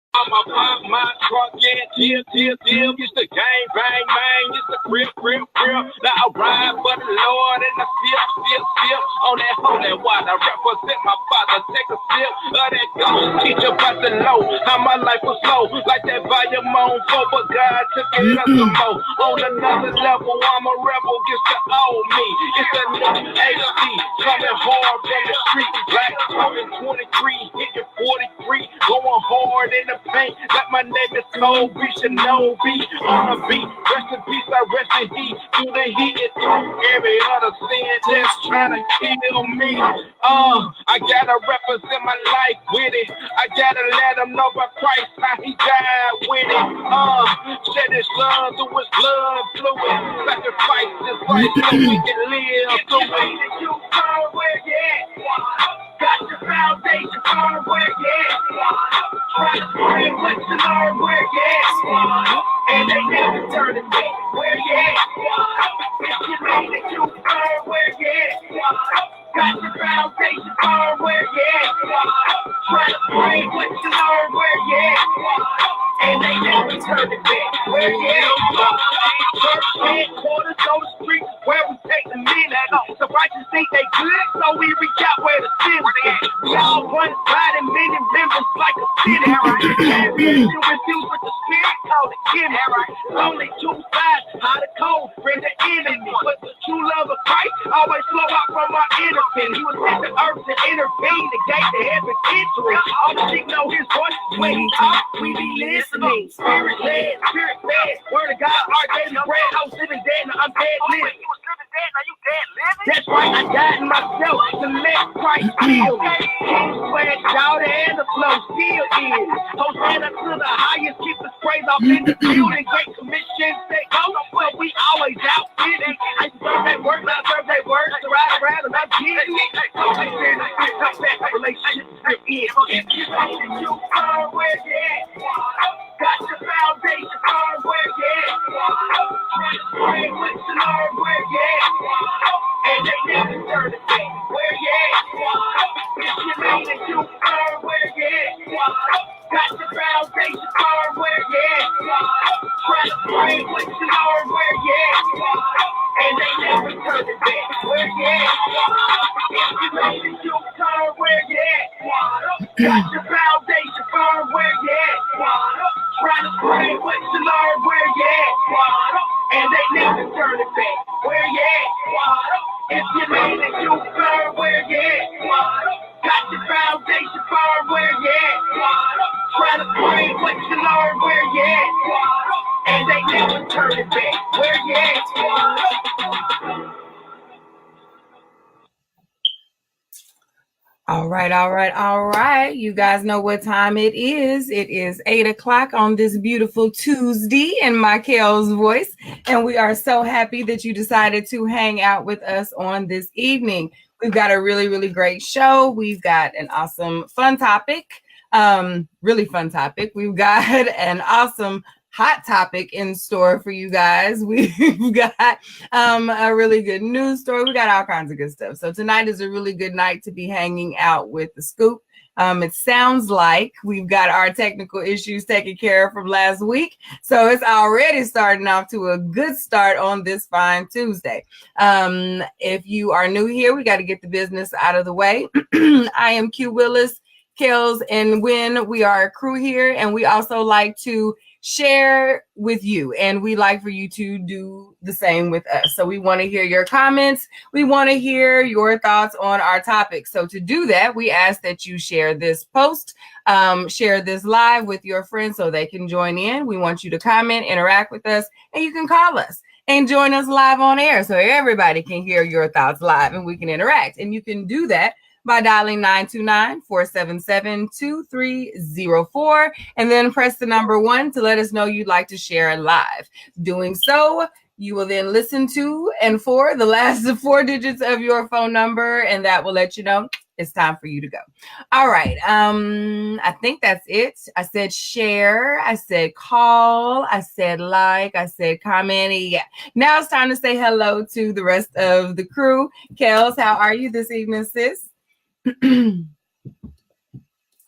I'ma pop my trunk and till. It's the gang bang bang, it's the grip. Now I ride for the Lord and I sip on that holy water. Represent my father, take a sip of that ghost. Teach about the low, how my life was low. Like that volume on 4, but God took it up some more. On another level, I'm a rebel, gets the old me. It's a new HD, coming hard from the street. Black turning 23, hitting 43, going hard in the paint. Like my name is Kobe Shinobi on the beat. Rest in peace, I rest in heat. Through the heat and through every other sin that's trying to kill me. I gotta represent my life with it. I gotta let them know about Christ, how he died with it. Shed his love through his blood fluid. Sacrifice his life so we can live through it. You turn where you at. Got your foundation firm where you at. Try to spread what you learn where you at. And they never turn it back where you at. If you made it, you firm where you at. Got your foundation firm where you at. Try to spread what you learn where you at. And they never turn it back where you at. Church headquarters on the streets where we take the men at. The righteous think they good, so we reach out where the sin is. We all one body, many members like a sin. You refuse with the spirit, call it kin. Only two sides, hot and cold, friend the enemy. But the true love of Christ always flow out from our inner pin. He was sent to earth to intervene, the gate to heaven entering. All the sheep know his voice when he talks, we be listening. Spirit led, spirit fed, word of God, our daily bread. I was living dead, now I'm dead living. You was living dead, now you dead living? That's right, I died in myself to let Christ heal me. King sweat, shout and the flow still is. Hosanna to the highest, keep his praise off in the building. Great commission, say go, but we always out with it. I serve that word, not serve that word. To ride around and I'm getting it. So they said that relationship is. If you know that you are where you at, got your foundation firm where you at. Pray what you learn where you at. And they never turn it back where you at. If you know that you are where you at, got your foundation firm where you at. Try to pray what you learn where you at. And they never turn it back where you at. If you know that you are where you at, got your foundation firm where you at. Try to pray what you learn where you at. And they never turn it back where you at. If you know that you are where you at, got your foundation firm where you at. Try to pray what you learn where you at. And they never turn it back where you at. All right. You guys know what time it is. It is 8 o'clock on this beautiful Tuesday in Michael's voice. And we are so happy that you decided to hang out with us on this evening. We've got a really, really great show. We've got an awesome, fun topic. Really fun topic. We've got an awesome hot topic in store for you guys. We've got a really good news story. We got all kinds of good stuff. So tonight is a really good night to be hanging out with the Scoop. It sounds like we've got our technical issues taken care of from last week. So it's already starting off to a good start on this fine Tuesday. If you are new here, we got to get the business out of the way. I am Q Willis, Kels, and Win. We are a crew here, and we also like to share with you, and we like for you to do the same with us. So we want to hear your comments. We want to hear your thoughts on our topic. So to do that, we ask that you share this post, share this live with your friends so they can join in. We want you to comment, interact with us, and you can call us and join us live on air so everybody can hear your thoughts live and we can interact. And you can do that by dialing 929-477-2304 and then press the number 1 to let us know you'd like to share live. Doing so, you will then listen to and for the last 4 digits of your phone number, and that will let you know it's time for you to go. All right. I think that's it. I said share. I said call. I said like. I said comment. Yeah. Now it's time to say hello to the rest of the crew. Kels, how are you this evening, sis?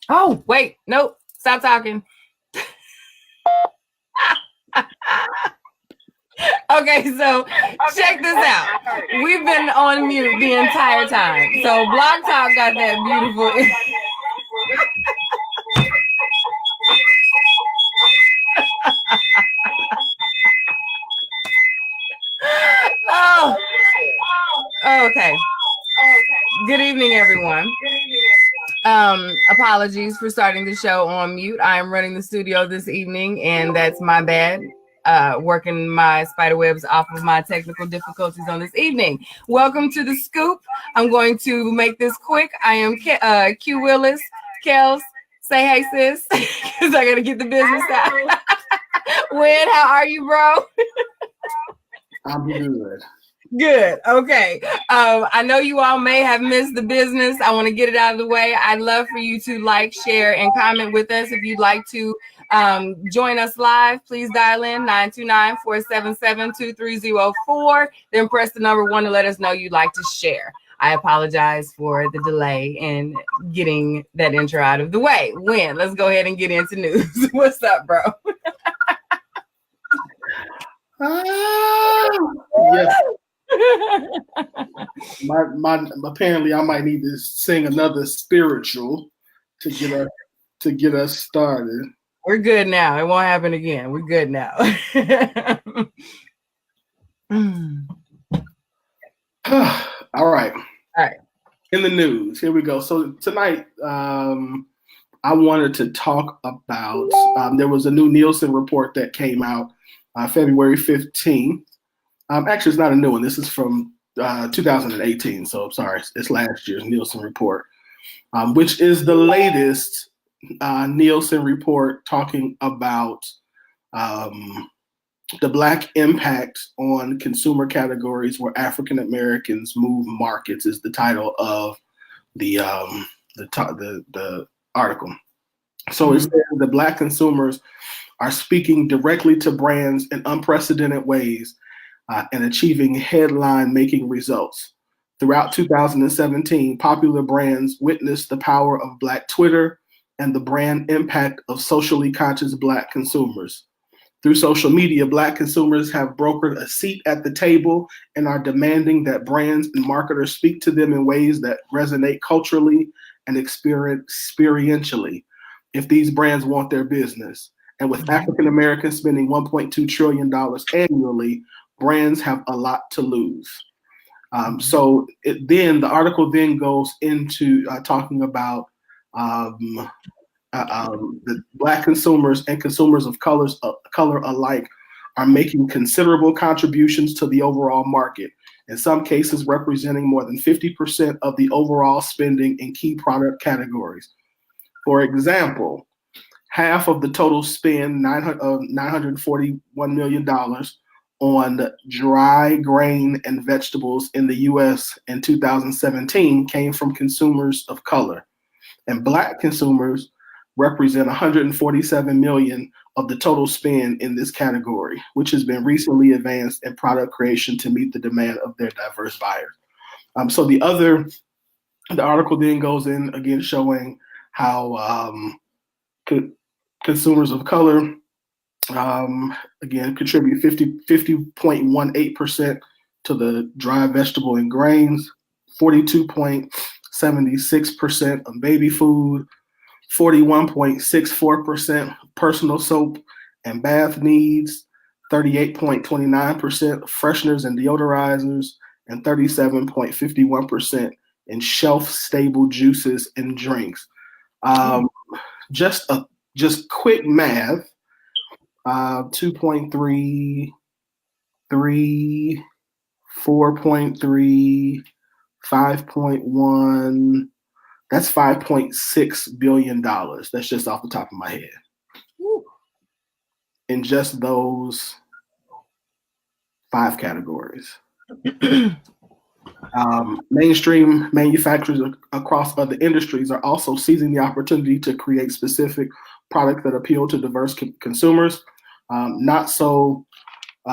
Oh, wait. Nope. Stop talking. Okay, so check this out. We've been on mute the entire time. So Block Talk got that beautiful. Oh, okay. Good evening, everyone. Apologies for starting the show on mute. I am running the studio this evening, and that's my bad. Working my spider webs off of my technical difficulties on this evening. Welcome to The Scoop. I'm going to make this quick. I am Q Willis. Kels, say hey, sis, because I got to get the business out. Win, how are you, bro? I'm good. Good. Okay. I know you all may have missed the business. I want to get it out of the way. I'd love for you to like, share, and comment with us. If you'd like to join us live, please dial in 929-477-2304. Then press the number 1 to let us know you'd like to share. I apologize for the delay in getting that intro out of the way. Win, let's go ahead and get into news. What's up, bro? Yes. My apparently I might need to sing another spiritual to get us started. We're good now. It won't happen again. We're good now. All right. All right. In the news, here we go. So tonight, I wanted to talk about, there was a new Nielsen report that came out February 15th. Actually, it's not a new one. This is from 2018. So I'm sorry, it's last year's Nielsen report, which is the latest Nielsen report talking about the Black impact on consumer categories where African Americans move markets is the title of the article. So it says the Black consumers are speaking directly to brands in unprecedented ways and achieving headline-making results. Throughout 2017, popular brands witnessed the power of Black Twitter and the brand impact of socially conscious Black consumers. Through social media, Black consumers have brokered a seat at the table and are demanding that brands and marketers speak to them in ways that resonate culturally and experientially if these brands want their business. And with African Americans spending $1.2 trillion annually, brands have a lot to lose. So the article then goes into talking about the Black consumers and consumers of color alike are making considerable contributions to the overall market, in some cases representing more than 50% of the overall spending in key product categories. For example, half of the total spend, $941 million, on dry grain and vegetables in the U.S. in 2017 came from consumers of color. And Black consumers represent $147 million of the total spend in this category, which has been recently advanced in product creation to meet the demand of their diverse buyers. So the article then goes in again showing how consumers of color again contribute 50.18% to the dry vegetable and grains, 42.76% of baby food, 41.64% personal soap and bath needs, 38.29% fresheners and deodorizers, and 37.51% in shelf-stable juices and drinks. Just quick math. 2.3, 3, 4.3, 5.1. That's $5.6 billion. That's just off the top of my head. Woo. In just those 5 categories. Mainstream manufacturers across other industries are also seizing the opportunity to create specific products that appeal to diverse consumers. Not so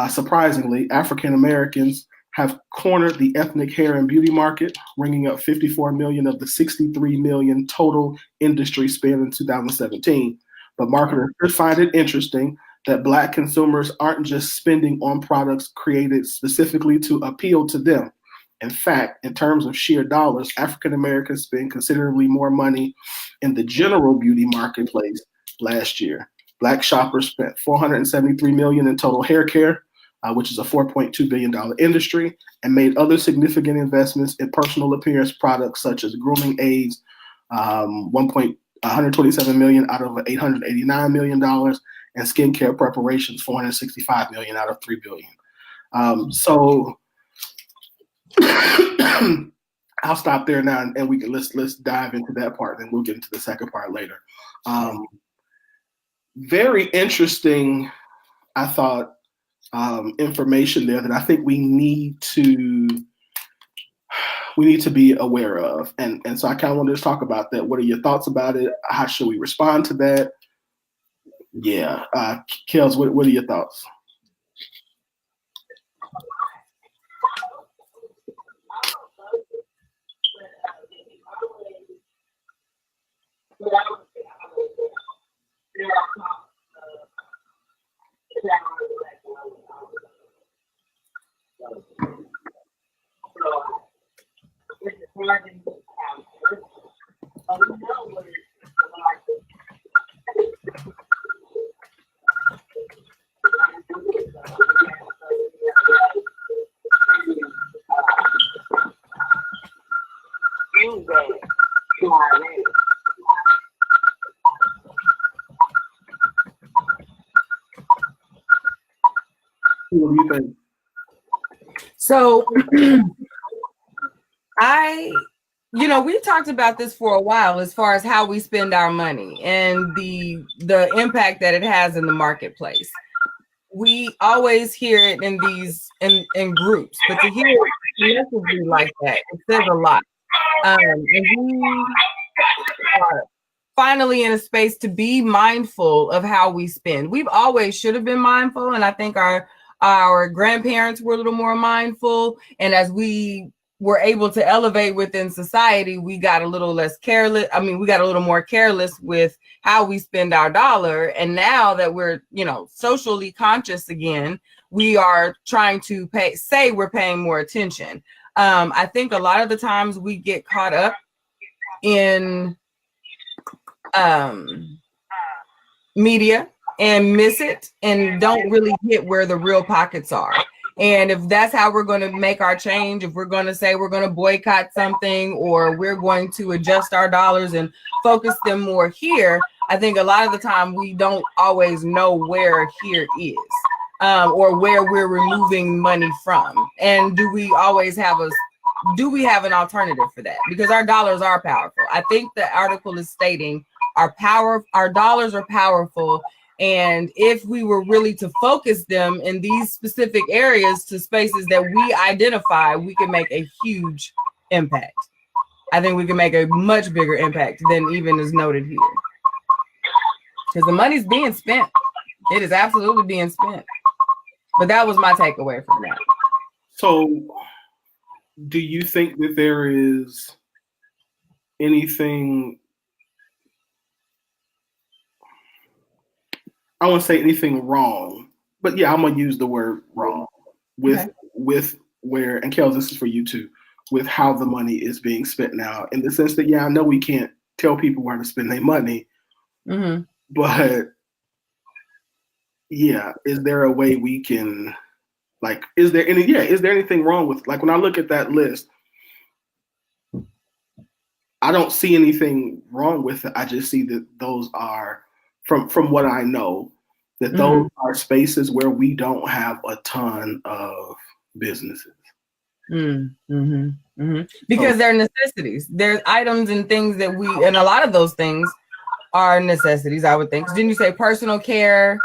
surprisingly, African Americans have cornered the ethnic hair and beauty market, ringing up $54 million of the $63 million total industry spend in 2017. But marketers could find it interesting that Black consumers aren't just spending on products created specifically to appeal to them. In fact, in terms of sheer dollars, African Americans spend considerably more money in the general beauty marketplace last year. Black shoppers spent $473 million in total hair care, which is a $4.2 billion industry, and made other significant investments in personal appearance products such as grooming aids, $127 million out of $889 million, and skincare preparations, $465 million out of $3 billion. So I'll stop there now, and we can let's dive into that part, and we'll get into the second part later. Very interesting, I thought, information there that I think we need to be aware of, and so I kind of wanted to talk about that. What are your thoughts about it? How should we respond to that? Yeah, Kels, what are your thoughts? What do you think? So we've talked about this for a while as far as how we spend our money and the impact that it has in the marketplace. We always hear it in in groups, but to hear it collectively like that, it says a lot. And we are finally in a space to be mindful of how we spend. We've always should have been mindful, and I think our grandparents were a little more mindful, and as we were able to elevate within society, we got a little less careless. I mean, we got a little more careless with how we spend our dollar. And now that we're, socially conscious again, we are trying to say we're paying more attention. I think a lot of the times we get caught up in media and miss it and don't really hit where the real pockets are. And if that's how we're going to make our change, if we're going to say we're going to boycott something, or we're going to adjust our dollars and focus them more here, I think a lot of the time we don't always know where here is, or where we're removing money from. And do we have an alternative for that? Because our dollars are powerful. I think the article is stating our dollars are powerful. And if we were really to focus them in these specific areas to spaces that we identify, we can make a huge impact. I think we can make a much bigger impact than even is noted here. Because the money's being spent. It is absolutely being spent. But that was my takeaway from that. So do you think that there is anything, I won't say anything wrong, but yeah, I'm gonna use the word wrong with where, and Kels, this is for you too, with how the money is being spent now, in the sense that, yeah, I know we can't tell people where to spend their money, but yeah, is there a way we can, is there anything wrong with, when I look at that list, I don't see anything wrong with it. I just see that those are, from what I know, that those are spaces where we don't have a ton of businesses. Because they're necessities. There's items and things that and a lot of those things are necessities, I would think. Didn't you say personal care?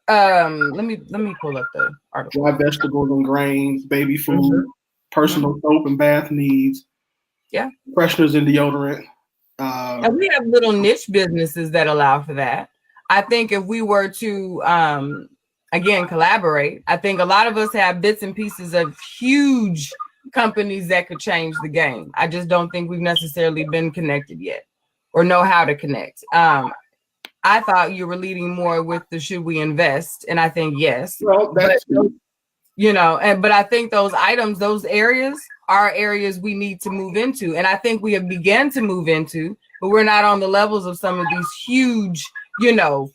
Let me pull up the article. Dry vegetables and grains, baby food, personal soap and bath needs. Yeah. Fresheners and deodorant. And we have little niche businesses that allow for that. I think if we were to, again, collaborate, I think a lot of us have bits and pieces of huge companies that could change the game. I just don't think we've necessarily been connected yet or know how to connect. I thought you were leading more with the should we invest, and I think yes. Well, that's but I think those items, those areas are areas we need to move into, and I think we have begun to move into, but we're not on the levels of some of these huge,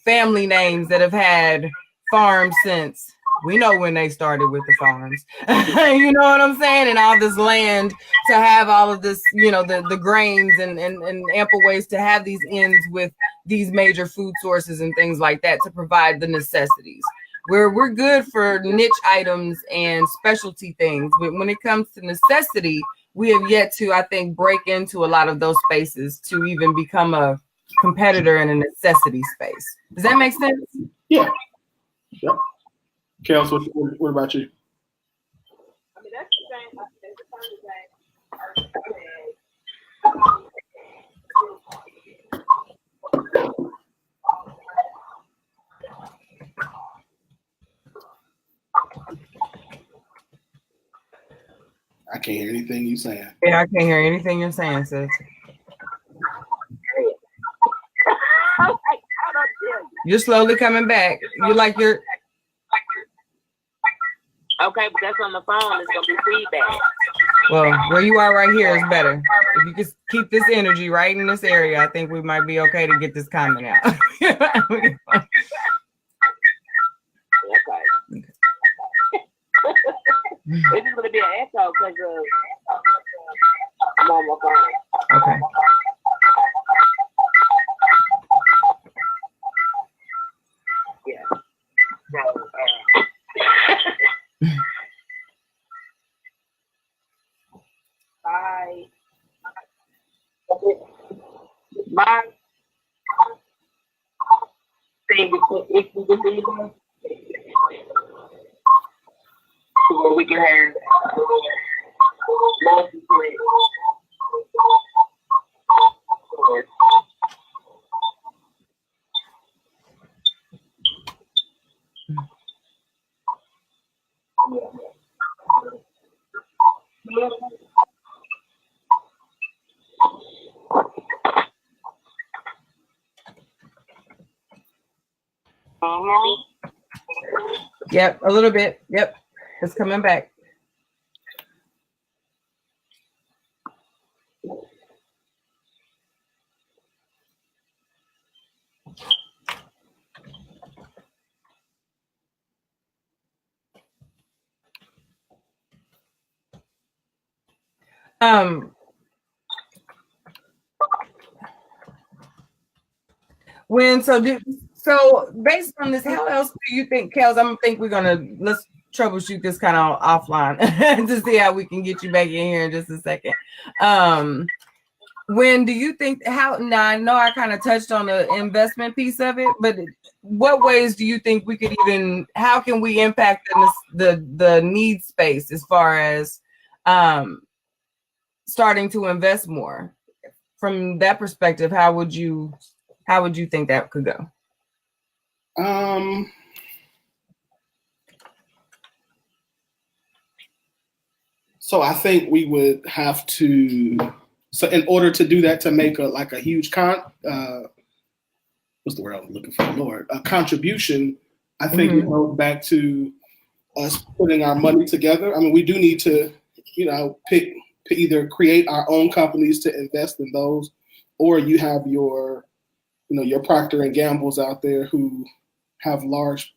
family names that have had farms since we know when they started with the farms. You know what I'm saying? And all this land to have all of this, the grains and ample ways to have these ends with these major food sources and things like that to provide the necessities. We're good for niche items and specialty things, but when it comes to necessity, we have yet to, I think, break into a lot of those spaces to even become a competitor in a necessity space. Does that make sense? Yeah. Yep. Kels, what about you? I mean, that's the same. It's the I can't hear anything you saying. Yeah, I can't hear anything you're saying, sis. You're slowly coming back. You're okay, but that's on the phone. It's gonna be feedback. Well, where you are right here is better. If you just keep this energy right in this area, I think we might be okay to get this comment out. Okay. It's just gonna be an echo because I'm on my phone. Okay. Yeah. My thing is if we can do that, where we can have multiple stores. Yep, a little bit. Yep, it's coming back. So based on this, how else do you think, Kels? Let's troubleshoot this kind of offline to see how we can get you back in here in just a second. When do you think now I know I kind of touched on the investment piece of it, but what ways do you think we could how can we impact the need space as far as starting to invest more? From that perspective, how would you think that could go? So I think we would have to. So in order to do that, to make a huge what's the word I'm looking for, Lord? A contribution, I think it goes back to us putting our money together. I mean, we do need to, pick either create our own companies to invest in those, or you have your Procter and Gamble's out there who have large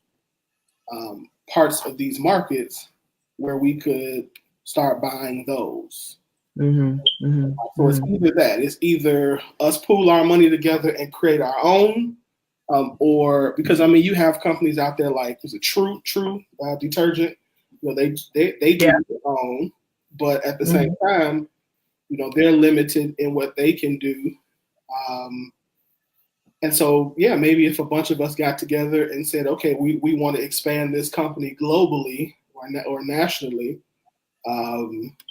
parts of these markets where we could start buying those. So it's either that. It's either us pool our money together and create our own, or because you have companies out there like True detergent. They do their own, but at the same time, they're limited in what they can do. And so, maybe if a bunch of us got together and said, okay, we want to expand this company globally or nationally,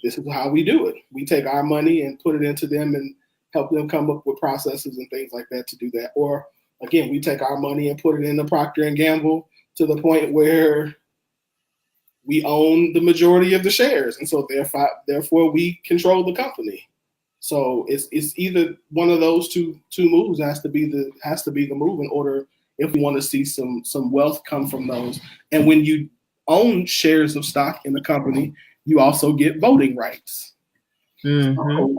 this is how we do it. We take our money and put it into them and help them come up with processes and things like that to do that. Or again, we take our money and put it into Procter and Gamble to the point where we own the majority of the shares. And so therefore we control the company. So it's either one of those two moves has to be the move in order if we want to see some wealth come from those. And when you own shares of stock in the company, you also get voting rights. Mm-hmm.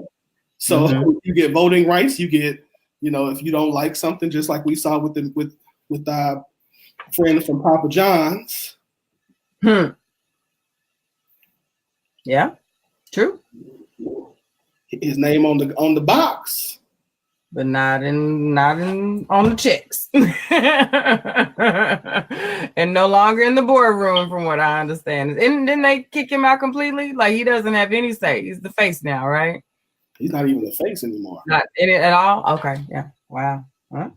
So you get voting rights. You get, if you don't like something, just like we saw with our friend from Papa John's. Yeah, true. His name on the box, but not in on the checks, and no longer in the boardroom, from what I understand. And then they kick him out completely. Like he doesn't have any say. He's the face now, right? He's not even the face anymore. Not in it at all. Okay, yeah. Wow. Huh?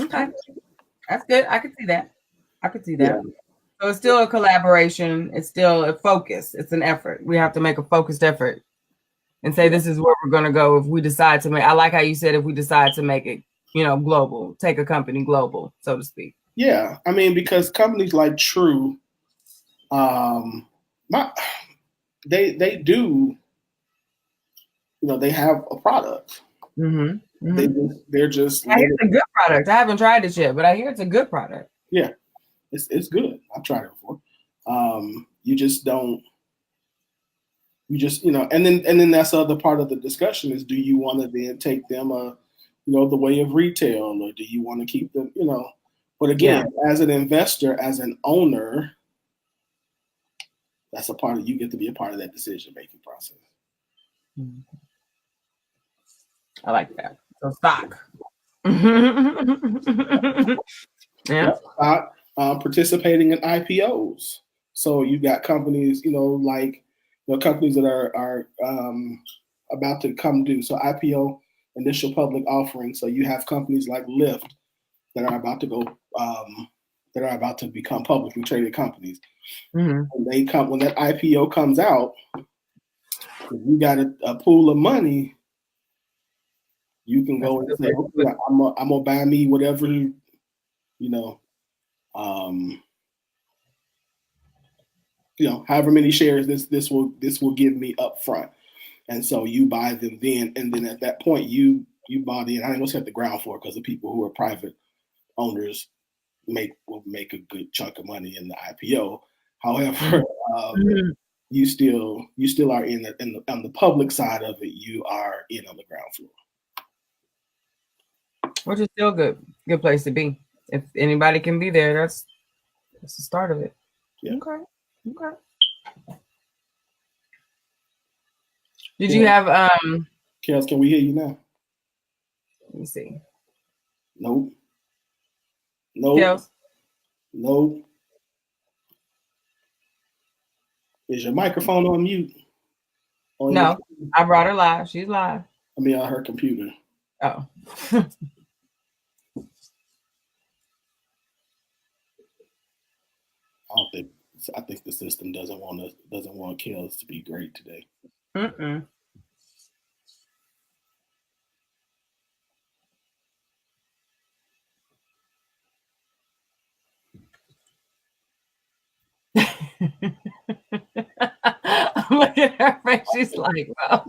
Okay, that's good. I could see that. Yeah. So it's still a collaboration. It's still a focus. It's an effort. We have to make a focused effort and say, this is where we're going to go. If we decide to make, I like how you said, if we decide to make it, global, take a company global, so to speak. Yeah. I mean, because companies like True, they do, they have a product. Mm-hmm. Mm-hmm. They're just. I hear it's a good product. I haven't tried it yet, but I hear it's a good product. Yeah. It's good. I've tried it before. You just don't. You just, and then that's the other part of the discussion is, do you want to then take them the way of retail, or do you want to keep them, But again, as an investor, as an owner, that's a part of, you get to be a part of that decision making process. I like that. So stock. Yeah. Stock. Participating in IPOs. So you got companies, like companies that are about to come due. So IPO, initial public offering. So you have companies like Lyft that are about to go, that are about to become publicly traded companies. Mm-hmm. When that IPO comes out, you got a pool of money. You can go and say, okay, I'm gonna buy me whatever, however many shares this will give me up front. And so you buy them then, and then at that point you bought in. I ain't gonna set the ground floor because the people who are private owners will make a good chunk of money in the IPO. However, you still are on the public side of it. You are in on the ground floor, which is still good place to be. If anybody can be there, that's the start of it. Yeah. Okay. Did you have Kels, can we hear you now? Let me see. Nope. Kels? Nope. Is your microphone on mute? No, I brought her live. She's live. I mean, on her computer. Oh. I think the system doesn't want Kels to be great today. I'm looking at her face. She's like, well.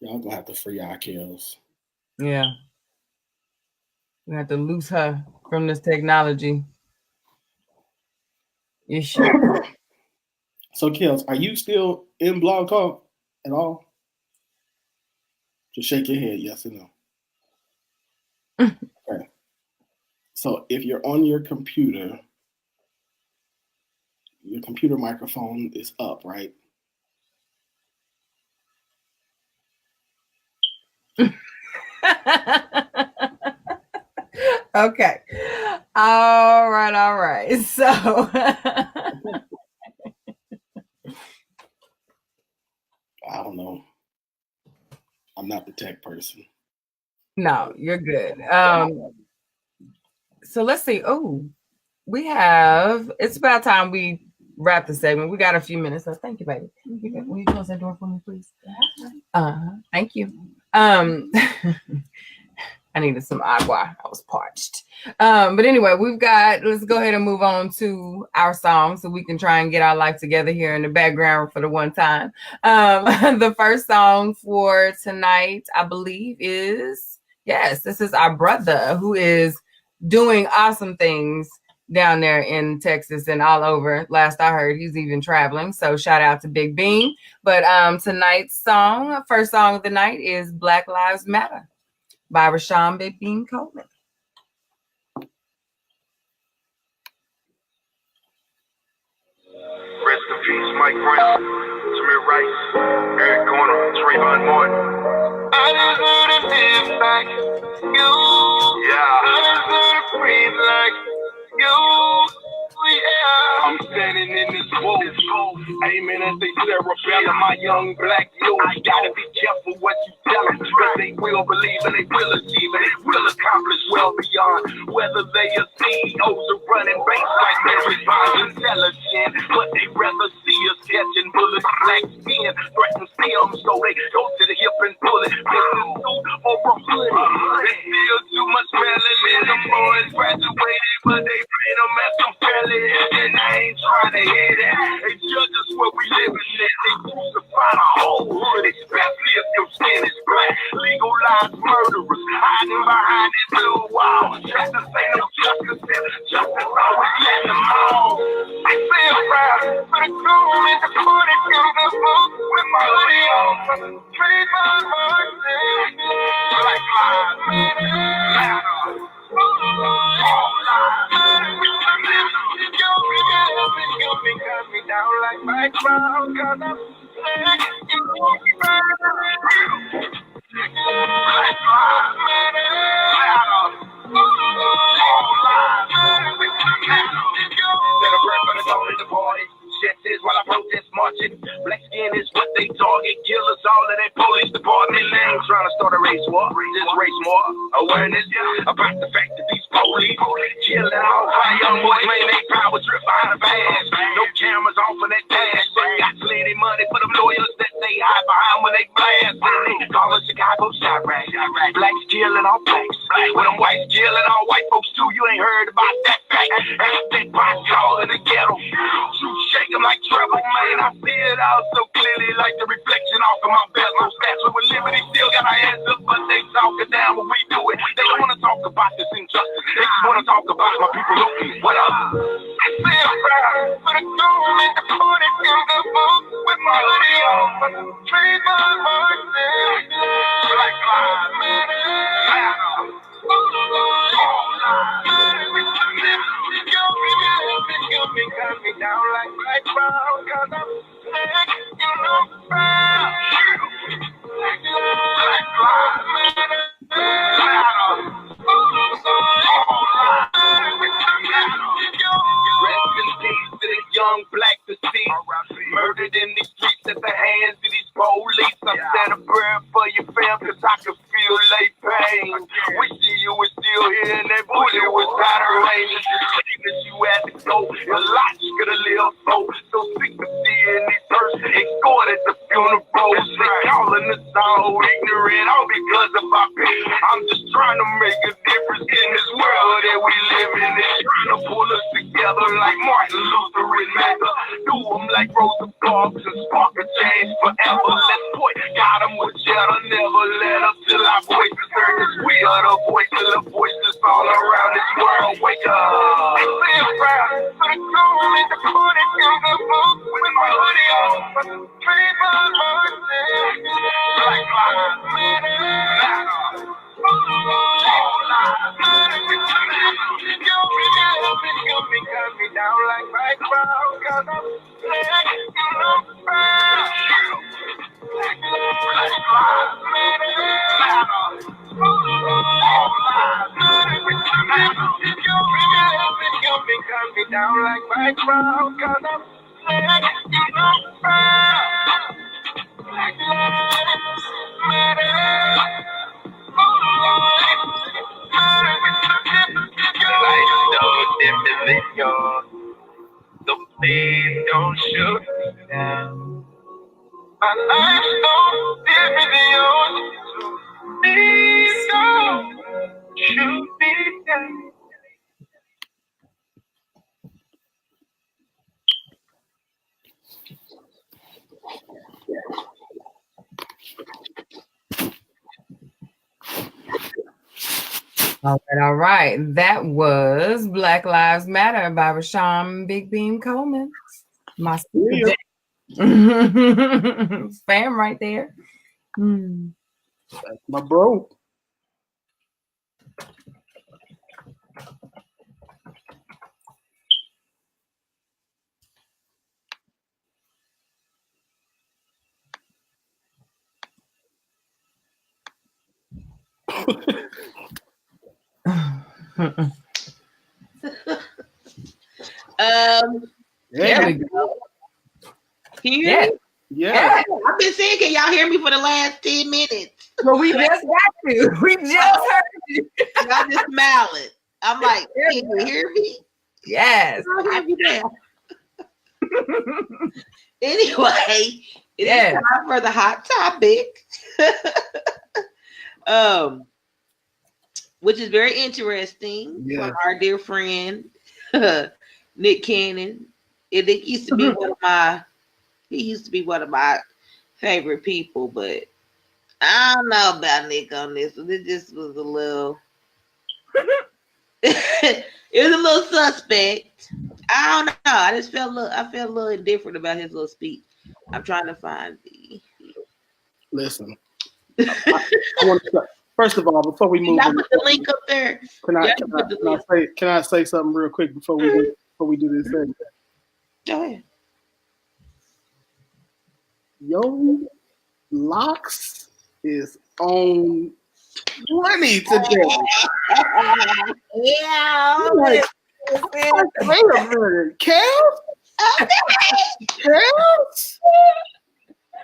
Y'all gonna have to free our Kels. Yeah. We have to lose her from this technology issue. So, Kels, are you still in Blog Talk at all? Just shake your head, yes or no. Okay. So, if you're on your computer microphone is up, right? Okay. All right. So I don't know. I'm not the tech person. No, you're good. So let's see. Oh, it's about time we wrap the segment. We got a few minutes. So thank you, baby. Will you close that door for me, please? Thank you. I needed some agua. I was parched. But anyway, let's go ahead and move on to our song so we can try and get our life together here in the background for the one time. The first song for tonight, I believe, this is our brother who is doing awesome things down there in Texas and all over. Last I heard, he's even traveling. So shout out to Big Bean. But tonight's first song of the night is Black Lives Matter by Rashawn Big Bean Coleman. Rest in peace, Mike Brown, Tamir Rice, Eric Garner, Trayvon Martin. I deserve to live like you. Yeah. I deserve to breathe like you. Yeah. I'm standing in this boat, aiming at they cerebellum, my young black youth. I gotta be careful what you tell them, cause they will believe and they will achieve and they will accomplish well beyond whether they are CEOs or running banks like everybody's intelligent, but they rather see us catching bullets, black skin, threaten them, so they go to the hip and pull it, business suit or a hoodie. They still too much melanin, them boys graduated, but they bring them as some fellas. And I ain't trying to hear that. They judge us where we live in. They crucify the whole hood, especially if your skin is black. Legalized murderers hiding behind that blue wall. Justice ain't no justice. Justice always let them all. I feel proud for the groom and the put it in the book with my hoodie on. Trade my heart. Black lives matter. Cut me down like my crown, cause I'm black. While I protest marching, black skin is what they target. Killers all of that police department. They ain't trying to start a race war. Just race more awareness about the fact that these police killing all my young boys. Man, they power trip behind the badge. No cameras off of that dash. They got plenty money for them lawyers that they hide behind when they blast. And they call it Chicago Chirac. Blacks killing all blacks. When them whites killing all white folks too. You ain't heard about that fact. That's that pot call in the ghetto. Shoot, shake them like trouble, man. I see it all so clearly, like the reflection off of my belt. No statue with liberty, still got our hands up, but they talking down when we do it. They don't want to talk about this injustice. They just want to talk about my people looking. What up? I feel proud for the groom and the put it in the book with my hoodie on. Trade my heart. Black lives matter. Cut me down like my crown, cause I'm black, you know, proud. Black lives matter. Rest in peace to the young black deceased, murdered in these streets at the hands of these police. I said a prayer for your fam, cause I could feel late pain. Wishing you were still here and that bullet was out of range. You had to go, a lot you could have lived for. So sick of seeing these persons escorted the funerals. They calling us all ignorant, all because of our pain. I'm just trying to make a difference in this world that we live in. They're trying to pull us together like Martin Luther and Mather. Do them like Rosa Parks and spark a change forever. Let's point, got them with cheddar, never let up till our voices heard. Cause we are the voices all around this world. Wake up. I feel proud for the groom and the put it in the book with my hoodie on. Trade my heart. Black lives matter. Cut me down like my crown, cause I'm black, you know, proud. Black lives matter. Cut me down like my crown, cause I'm black, you know, proud. Black lives matter. So please don't shoot me down. My life's so different than yours. Please don't All right. That was Black Lives Matter by Rashawn Big Beam Coleman. My super fam right there. That's my bro. There we go. Can you hear me? Yeah. I've been saying, can y'all hear me for the last 10 minutes? Well, we just got to. We just heard you. Y'all just smiling. I'm like, can you hear me? Yes. Y'all hear me now. Anyway, it is time for the hot topic. Which is very interesting from our dear friend Nick Cannon. Nick used to be he used to be one of my favorite people, but I don't know about Nick on this. It just was a little it was a little suspect. I don't know. I just felt I felt a little indifferent about his little speech. I'm trying to find the Listen. I want to first of all, before we move on, put the link up there. Can I say something real quick before we do this thing? Go ahead. Yo, Locks is on 20 today. Yeah. Like, wait a minute, Kels? Kels?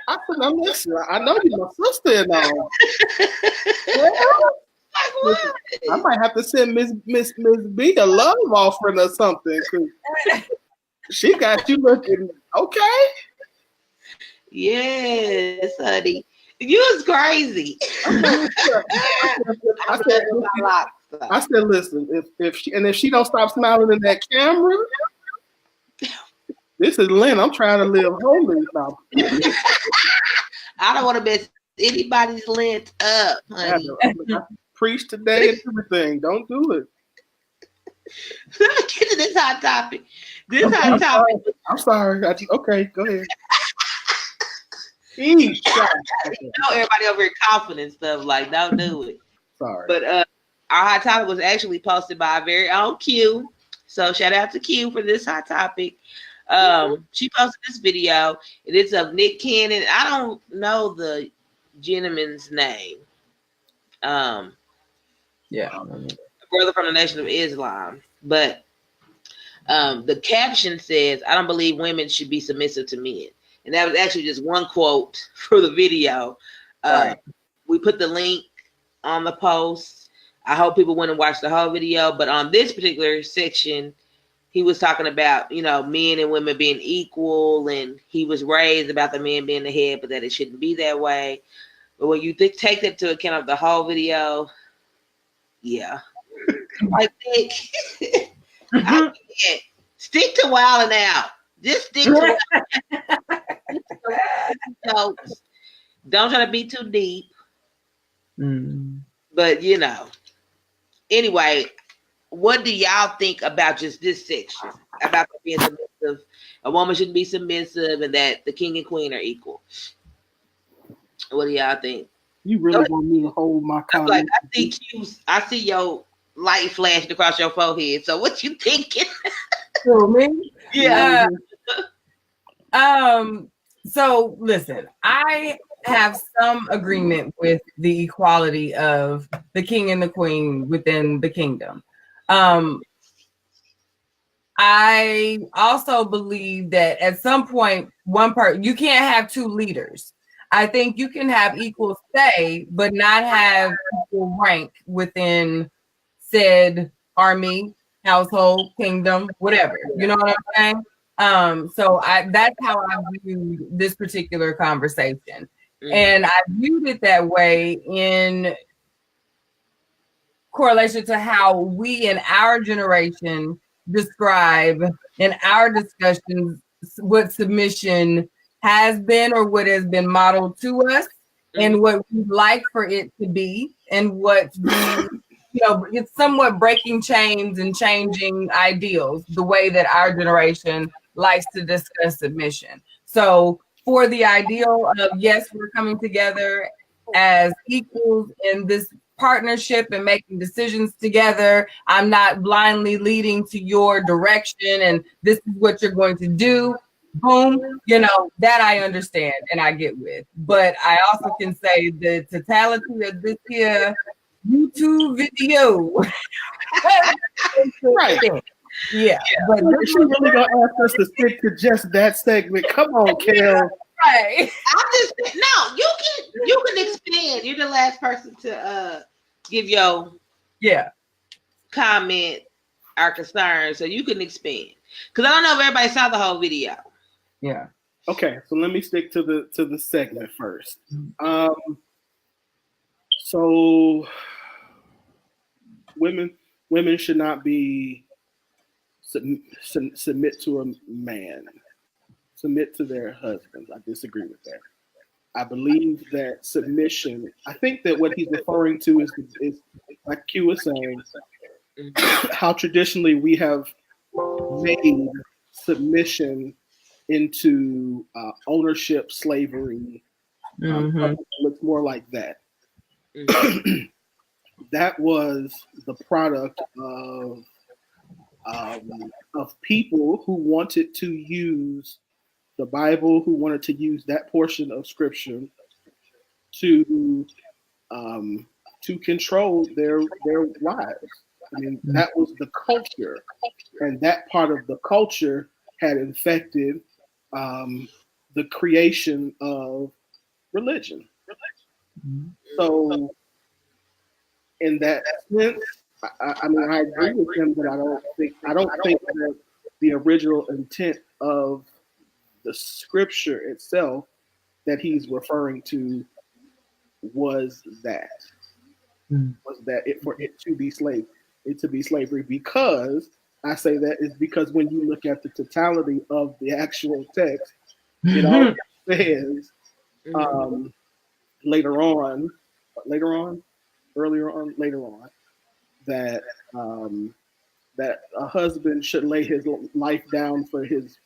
I said, I'm listening. I know you're my sister and all. Listen, I might have to send Miss B a love offering or something. She got you looking okay. Yes, honey. You was crazy. I said, listen, if she don't stop smiling in that camera, this is Lynn. I'm trying to live holy now. I don't want to mess anybody's lint up, honey. I preach today and everything. Don't do it. Let me get to this hot topic. This hot topic. I'm sorry. Okay, go ahead. You know everybody over here coughing and stuff. Like, don't do it. Sorry. But our hot topic was actually posted by our very own Q. So shout out to Q for this hot topic. She posted this video. It is of Nick Cannon. I don't know the gentleman's name. Yeah. Brother from the Nation of Islam. But the caption says, I don't believe women should be submissive to men. And that was actually just one quote for the video. Right. We put the link on the post. I hope people went and watched the whole video. But on this particular section, he was talking about, men and women being equal. And he was raised about the men being the head, but that it shouldn't be that way. But when you take that into account of the whole video, yeah. I think I can't. Stick to wilding out. Just stick to jokes. Don't try to be too deep. But anyway, what do y'all think about just this section? About being submissive? A woman shouldn't be submissive and that the king and queen are equal. What do y'all think? You really want me to hold my comment? I see your light flashing across your forehead. So what you thinking? For me? Yeah. So listen, I have some agreement with the equality of the king and the queen within the kingdom. I also believe that at some point, you can't have two leaders. I think you can have equal say, but not have equal rank within said army, household, kingdom, whatever. You know what I'm saying? So that's how I viewed this particular conversation. And I viewed it that way in correlation to how we in our generation describe in our discussions what submission has been or what has been modeled to us and what we'd like for it to be and what we it's somewhat breaking chains and changing ideals, the way that our generation likes to discuss submission. So for the ideal of, yes, we're coming together as equals in this partnership and making decisions together. I'm not blindly leading to your direction and this is what you're going to do. Boom, that I understand and I get with. But I also can say the totality of this here YouTube video. Right. Yeah. But She really gonna ask us to stick to just that segment. Come on, Kel. right. You can expand. You're the last person to give your comment or concern, so you can expand. Because I don't know if everybody saw the whole video. Yeah. Okay, so let me stick to the segment first. So women should not be submit to a man, submit to their husbands. I disagree with that. I believe that submission. I think that what he's referring to is like Q was saying, how traditionally we have made submission into ownership, slavery. Looks more like that. That was the product of people who wanted to use the Bible, who wanted to use that portion of Scripture to control their wives. I mean, that was the culture, and that part of the culture had infected the creation of religion. So, in that sense, I mean, I agree with him, but I don't think that the original intent of the Scripture itself that he's referring to was that it to be slavery. Because I say that is because when you look at the totality of the actual text, it always says later on that that a husband should lay his life down for his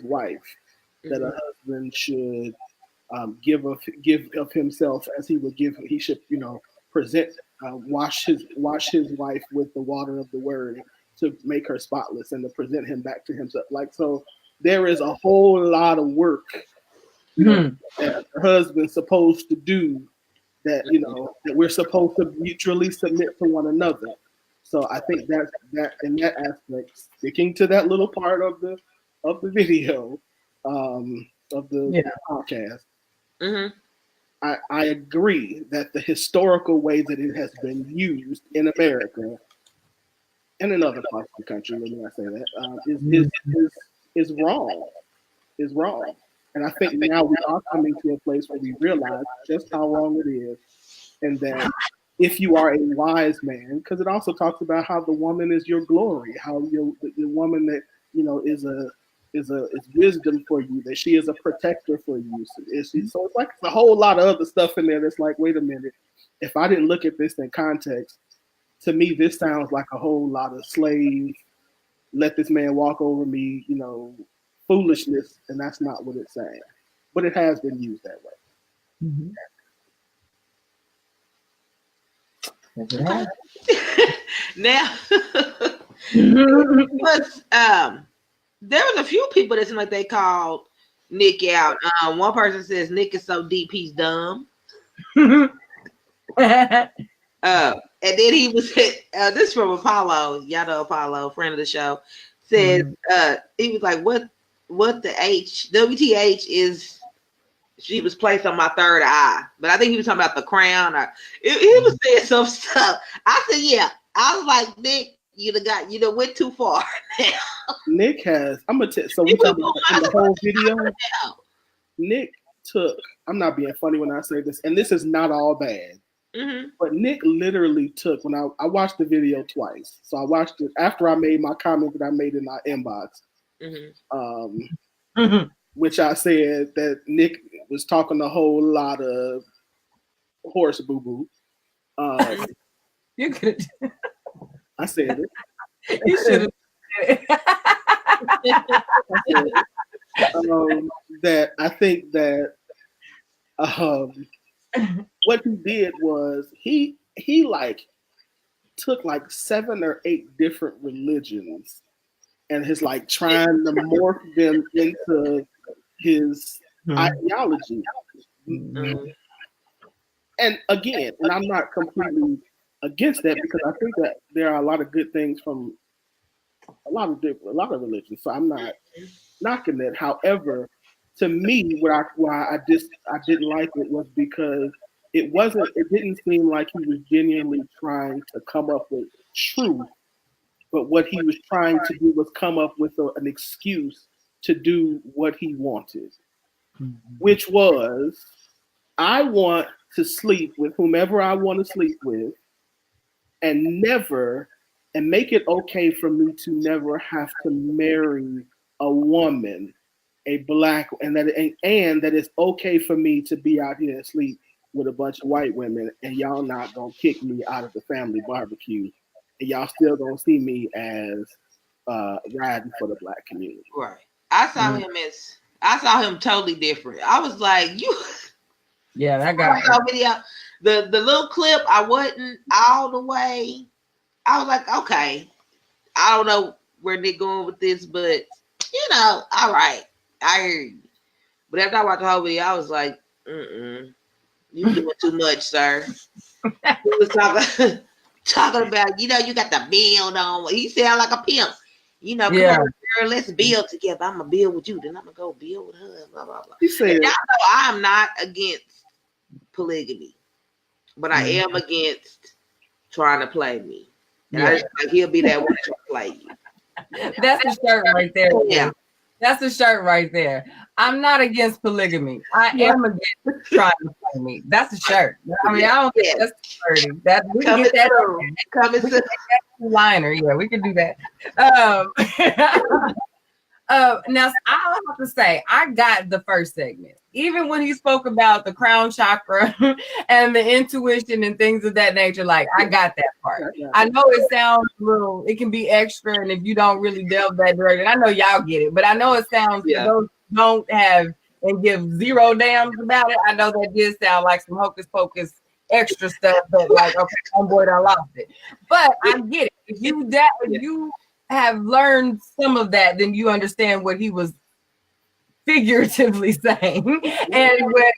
wife, that a husband should give of himself as he would give. He should present wash his wife with the water of the word to make her spotless and to present him back to himself. Like, so there is a whole lot of work that a husband's supposed to do, that that we're supposed to mutually submit to one another. So I think that in that aspect, sticking to that little part of the video of the podcast, I agree that the historical way that it has been used in America and in other parts of the country, let me not say that, is wrong. Is wrong. And I think now we are coming to a place where we realize just how wrong it is, and that if you are a wise man, because it also talks about how the woman is your glory, how the woman that is wisdom for you, that she is a protector for you. So it's like a whole lot of other stuff in there that's like, wait a minute, if I didn't look at this in context, to me this sounds like a whole lot of slave, let this man walk over me, foolishness, and that's not what it's saying. But it has been used that way. Now, there was a few people that seemed like they called Nick out. One person says Nick is so deep he's dumb. And then he was this from Apollo, y'all know Apollo, friend of the show, said he was like, what the WTH is, she was placed on my third eye. But I think he was talking about the crown, or he was saying some stuff. I said, yeah. I was like, Nick, you went too far now. Nick has, I'm gonna tell, so we talking about in the whole video. Nick took, I'm not being funny when I say this, and this is not all bad. But Nick literally took, when I watched the video twice. So I watched it after I made my comment that I made in my inbox, which I said that Nick was talking a whole lot of horse boo-boo. You could. I said it. You should have. That I think that what he did was he like took like 7 or 8 different religions and is like trying to morph them into his ideology. And again, and I'm not completely against that because I think that there are a lot of good things from a lot of religions. So I'm not knocking that. However, to me, why I didn't like it was because it didn't seem like he was genuinely trying to come up with truth, but what he was trying to do was come up with an excuse to do what he wanted, which was, I want to sleep with whomever I want to sleep with, and make it okay for me to never have to marry a woman, a black, and that it's okay for me to be out here and sleep with a bunch of white women, and y'all not gonna kick me out of the family barbecue, and y'all still gonna see me as riding for the black community. Right. I saw him totally different. I was like, you. Yeah, that guy. Video. The little clip, I wasn't all the way. I was like, okay, I don't know where they're going with this, but all right, I hear you. But after I watched the whole video, I was like, you doing too much, sir. He was talking about, you got the build on. He sound like a pimp. Come on, girl, let's build together. I'm gonna build with you, then I'm gonna go build with her. Blah blah blah. He said, y'all know I'm not against polygamy, but I am against trying to play me. And I just like he'll be that one to play you. That's a shirt right there. Yeah. That's a shirt right there. I'm not against polygamy. I am against trying to play me. That's a shirt. I mean, I don't think that's 30. We can get that coming to liner. Yeah, we can do that. Now I have to say, I got the first segment. Even when he spoke about the crown chakra and the intuition and things of that nature, like I got that part. I know it sounds it can be extra, and if you don't really delve that direction, I know y'all get it, but I know it sounds those don't have and give zero damns about it. I know that did sound like some hocus pocus extra stuff, but like, okay, homeboy, I lost it. But I get it. If you have learned some of that, then you understand what he was figuratively saying and where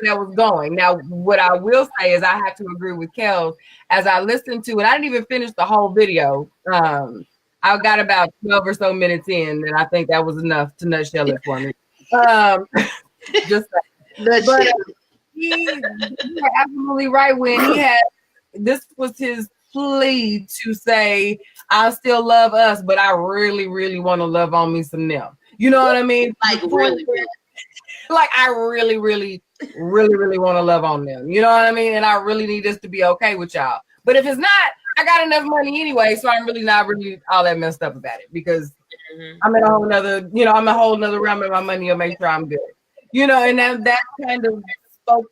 that was going. Now, what I will say is I have to agree with Kels. As I listened to it, I didn't even finish the whole video. I got about 12 or so minutes in, and I think that was enough to nutshell it for me. Just but you're absolutely right. When this was his plea to say, I still love us, but I really, really want to love on me some them. You know what I mean? Like really, like I really, really, really, really want to love on them. You know what I mean? And I really need this to be okay with y'all. But if it's not, I got enough money anyway, so I'm really not really all that messed up about it because I'm in a whole nother, I'm a whole nother realm and my money will make sure I'm good. And that kind of spoke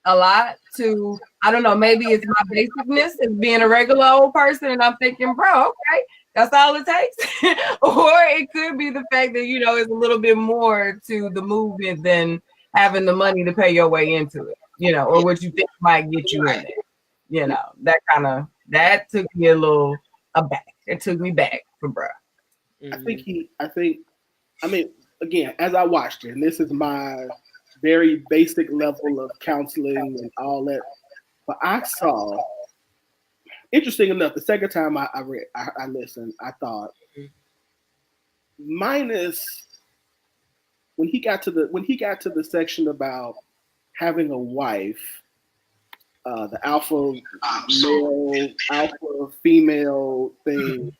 a lot to, I don't know, maybe it's my basicness as being a regular old person, and I'm thinking, bro, okay, that's all it takes. Or it could be the fact that, it's a little bit more to the movement than having the money to pay your way into it, or what you think might get you in there. That took me a little aback. It took me back for bro. I mean, again, as I watched it, and this is my very basic level of counseling and all that, but I saw, interesting enough, the second time I listened, I thought, minus when he got to the section about having a wife, the alpha male, alpha female thing,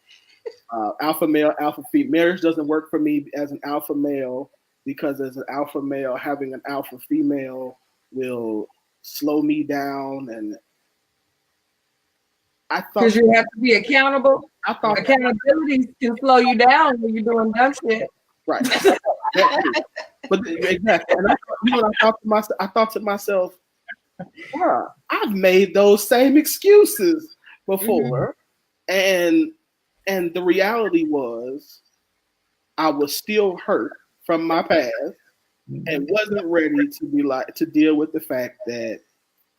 alpha male, alpha female. Marriage doesn't work for me as an alpha male because as an alpha male, having an alpha female will slow me down, and I thought because you have to be accountable. I thought accountability can slow you down when you're doing dumb shit. Right. But exactly. And I thought to myself, I've made those same excuses before, and the reality was I was still hurt from my past and wasn't ready to deal with the fact that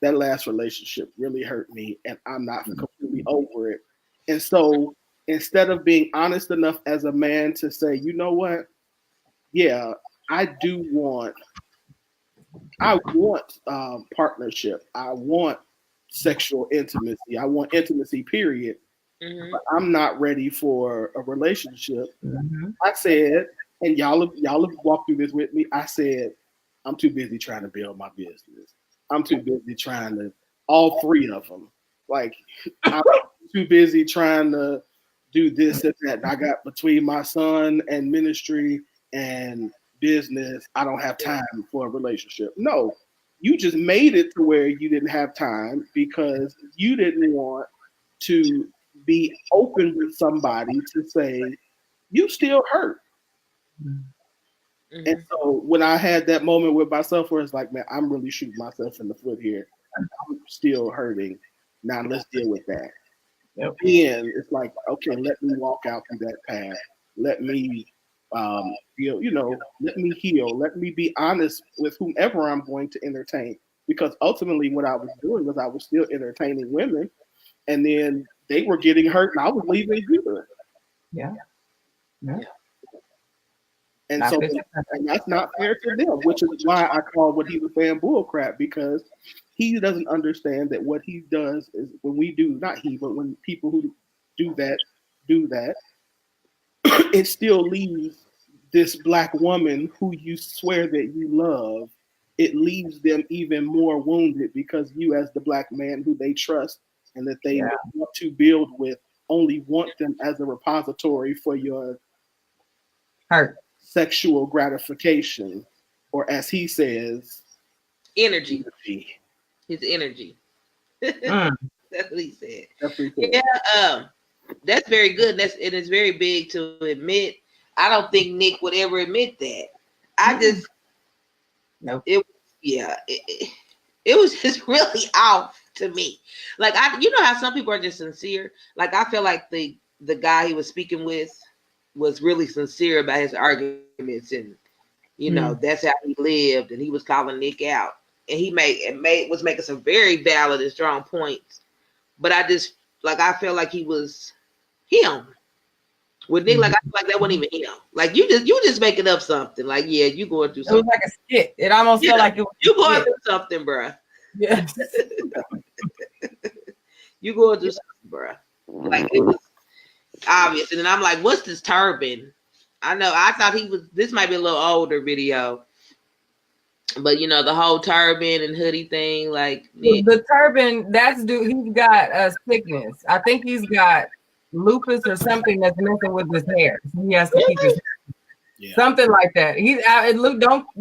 that last relationship really hurt me and I'm not completely over it. And so instead of being honest enough as a man to say, you know what? Yeah, I want partnership. I want sexual intimacy. I want intimacy, period. But I'm not ready for a relationship. I said, and y'all have walked through this with me. I said, I'm too busy trying to build my business. I'm too busy trying to, all three of them. Like, I'm too busy trying to do this and that. I got between my son and ministry and business, I don't have time for a relationship. No, you just made it to where you didn't have time because you didn't want to be open with somebody to say, you still hurt. And so when I had that moment with myself where it's like, man, I'm really shooting myself in the foot here. I'm still hurting. Now let's deal with that. Then it's like, okay, let me walk out through that path. Let me feel, let me heal. Let me be honest with whomever I'm going to entertain. Because ultimately what I was doing was I was still entertaining women, and then they were getting hurt and I was leaving good. Yeah. And so and that's not fair to them, which is why I call what he was saying bull crap, because he doesn't understand that what he does is when we do, not he, but when people who do that, it still leaves this black woman who you swear that you love, it leaves them even more wounded because you as the black man who they trust and that they want to build with only want them as a repository for your hurt. Sexual gratification, or as he says, energy. His energy. That's what he said. That's very good. And it's very big to admit. I don't think Nick would ever admit that. It was just really off to me. Like you know how some people are just sincere. Like I feel like the guy he was speaking with was really sincere about his arguments, and that's how he lived, and he was calling Nick out, and he was making some very valid and strong points. But I feel like he was him with Nick. Like I feel like that wasn't even him. Like you just making up something. Like you going through something. It was like a skit. It almost felt like it was you going through something, bruh. Yes. You going through something, bruh. Like it was obvious. And then I'm like, what's this turban? I know I thought this might be a little older video, but the whole turban and hoodie thing, like the turban, he's got a sickness. I think he's got lupus or something that's messing with his hair. So he has to keep his something like that.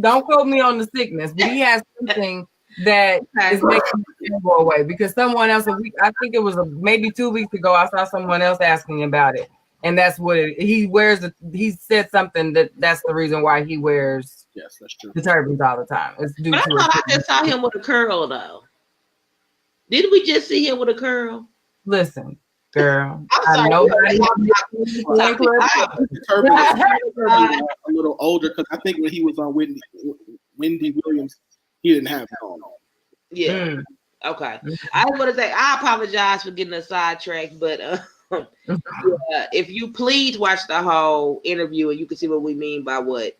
Don't quote me on the sickness, but he has something that is making him go away because someone else, I think it was maybe 2 weeks ago, I saw someone else asking about it. And that's what he wears. He said something that's the reason why he wears that's true. The turbans all the time. It's due but I to thought I just saw him with a curl though. Didn't we just see him with a curl? Listen, girl, I know the turban is a little older because I think when he was on Wendy Williams, he didn't have it on. Yeah. Okay. I want to say I apologize for getting a sidetrack, but if you please watch the whole interview and you can see what we mean by what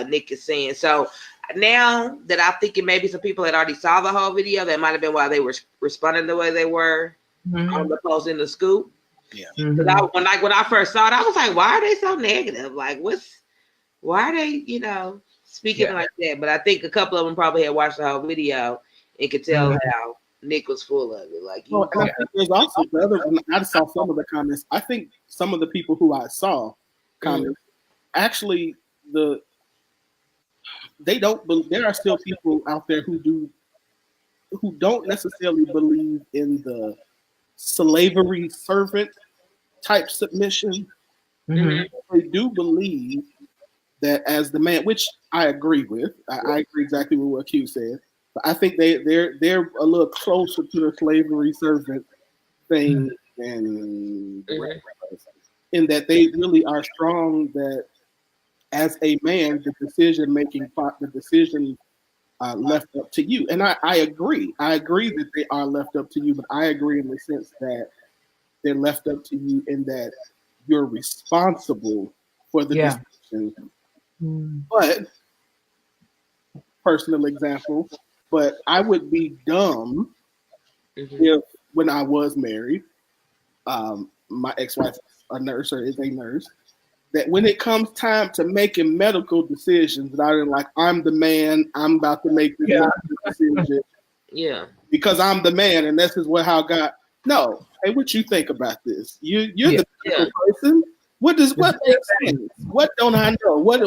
Nick is saying. So now that I'm thinking maybe some people had already saw the whole video, that might have been why they were responding the way they were on the post in the scoop. Yeah. Because when I first saw it, I was like, why are they so negative? Like, why are they, speaking like that? But I think a couple of them probably had watched the whole video and could tell how Nick was full of it. Like, and I think there's also the other one. I saw some of the comments. I think some of the people who I saw comments actually there are still people out there who don't necessarily believe in the slavery servant type submission. They do believe that as the man, which I agree with. I agree exactly with what Q said. But I think they're a little closer to the slavery servant thing than the Mhm. rest of us, in that they really are strong. That as a man, the decision making part, the decision left up to you. And I agree. I agree that they are left up to you, but I agree in the sense that they're left up to you in that you're responsible for the Yeah. decision. Mm. But personal example, but I would be dumb Mhm. if when I was married, my ex-wife is a nurse or is a nurse, that when it comes time to making medical decisions, that I didn't like, I'm the man, I'm about to make this Yeah. medical decision Yeah. because I'm the man, and this is what how God. No, hey, what you think about this? You're Yeah. the medical person. What makes sense? What don't I know? What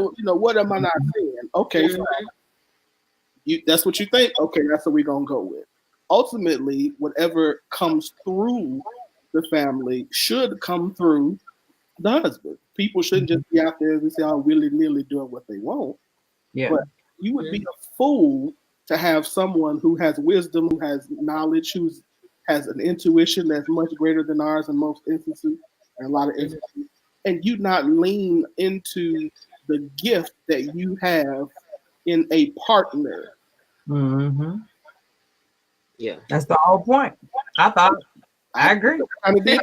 am I not seeing? Okay, Mhm. that's what you think. Okay, that's what we're gonna go with. Ultimately, whatever comes through the family should come through the husband. People shouldn't just be out there and say, "Oh, willy-nilly doing what they want." Yeah. But you would be a fool to have someone who has wisdom, who has knowledge, who has an intuition that's much greater than ours in most instances, and a lot of instances, and you not lean into the gift that you have in a partner. Mm-hmm. Yeah. That's the whole point. I agree. Kind of did.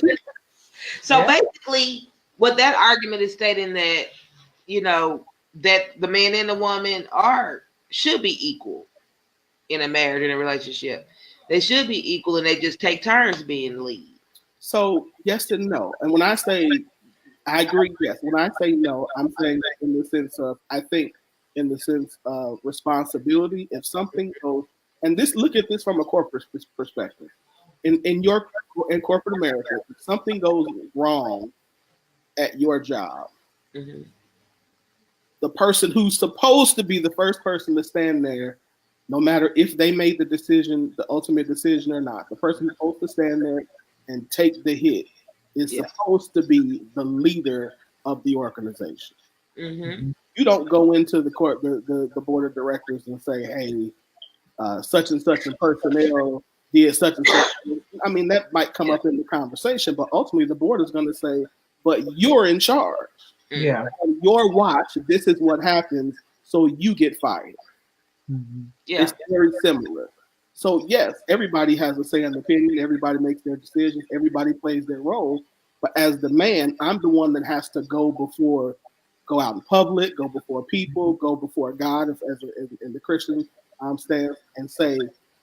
So Yeah. basically, what that argument is stating that, that the man and the woman should be equal in a marriage, in a relationship. They should be equal, and they just take turns being the lead. So yes and no. And when I say I agree, yes. When I say no, I'm saying in the sense of I think in the sense of responsibility. If something goes, and look at this from a corporate perspective. In corporate America, if something goes wrong at your job, Mm-hmm. the person who's supposed to be the first person to stand there, no matter if they made the decision, the ultimate decision or not, the person who's supposed to stand there and take the hit is supposed to be the leader of the organization. Mm-hmm. You don't go into the court, the board of directors, and say, "Hey, such and such in personnel did such and such." I mean, that might come up in the conversation, but ultimately the board is going to say, "But you're in charge. Yeah. On your watch, this is what happens, so you get fired." Mm-hmm. Yeah. It's very similar. So yes, everybody has a say in the opinion. Everybody makes their decisions. Everybody plays their role. But as the man, I'm the one that has to go out in public, go before people, go before God, as in the Christian stance, and say,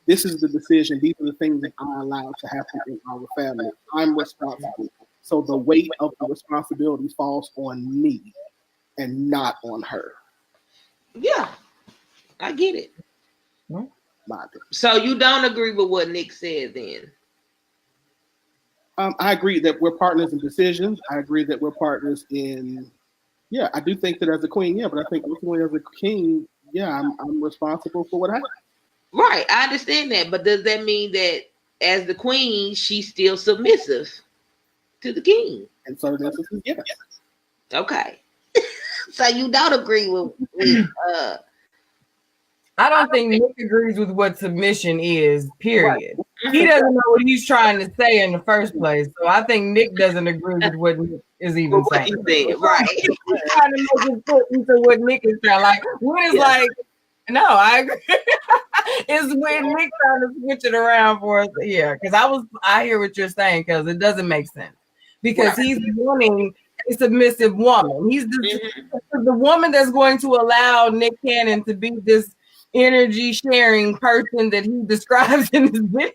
"This is the decision. These are the things that I allow to happen in our family. I'm responsible." So the weight of the responsibility falls on me and not on her. Yeah. I get it. My opinion. So you don't agree with what Nick said then? I agree that we're partners in decisions. I agree that we're partners in, I do think that as a queen, but I think ultimately as a king, I'm responsible for what happens. Right, I understand that, but does that mean that as the queen, she's still submissive to the king? In certain instances, yes. Okay. So you don't agree with I don't think Nick agrees with what submission is, period. He doesn't know what he's trying to say in the first place. So I think Nick doesn't agree with what Nick is even what saying. he said, right? He's trying to make it fit into what Nick is trying. Like, what is like, no, I agree. It's when Nick trying to switch it around for us. Yeah, because I hear what you're saying, because it doesn't make sense. Because he's wanting a submissive woman. He's the woman that's going to allow Nick Cannon to be this energy sharing person that he describes in this video.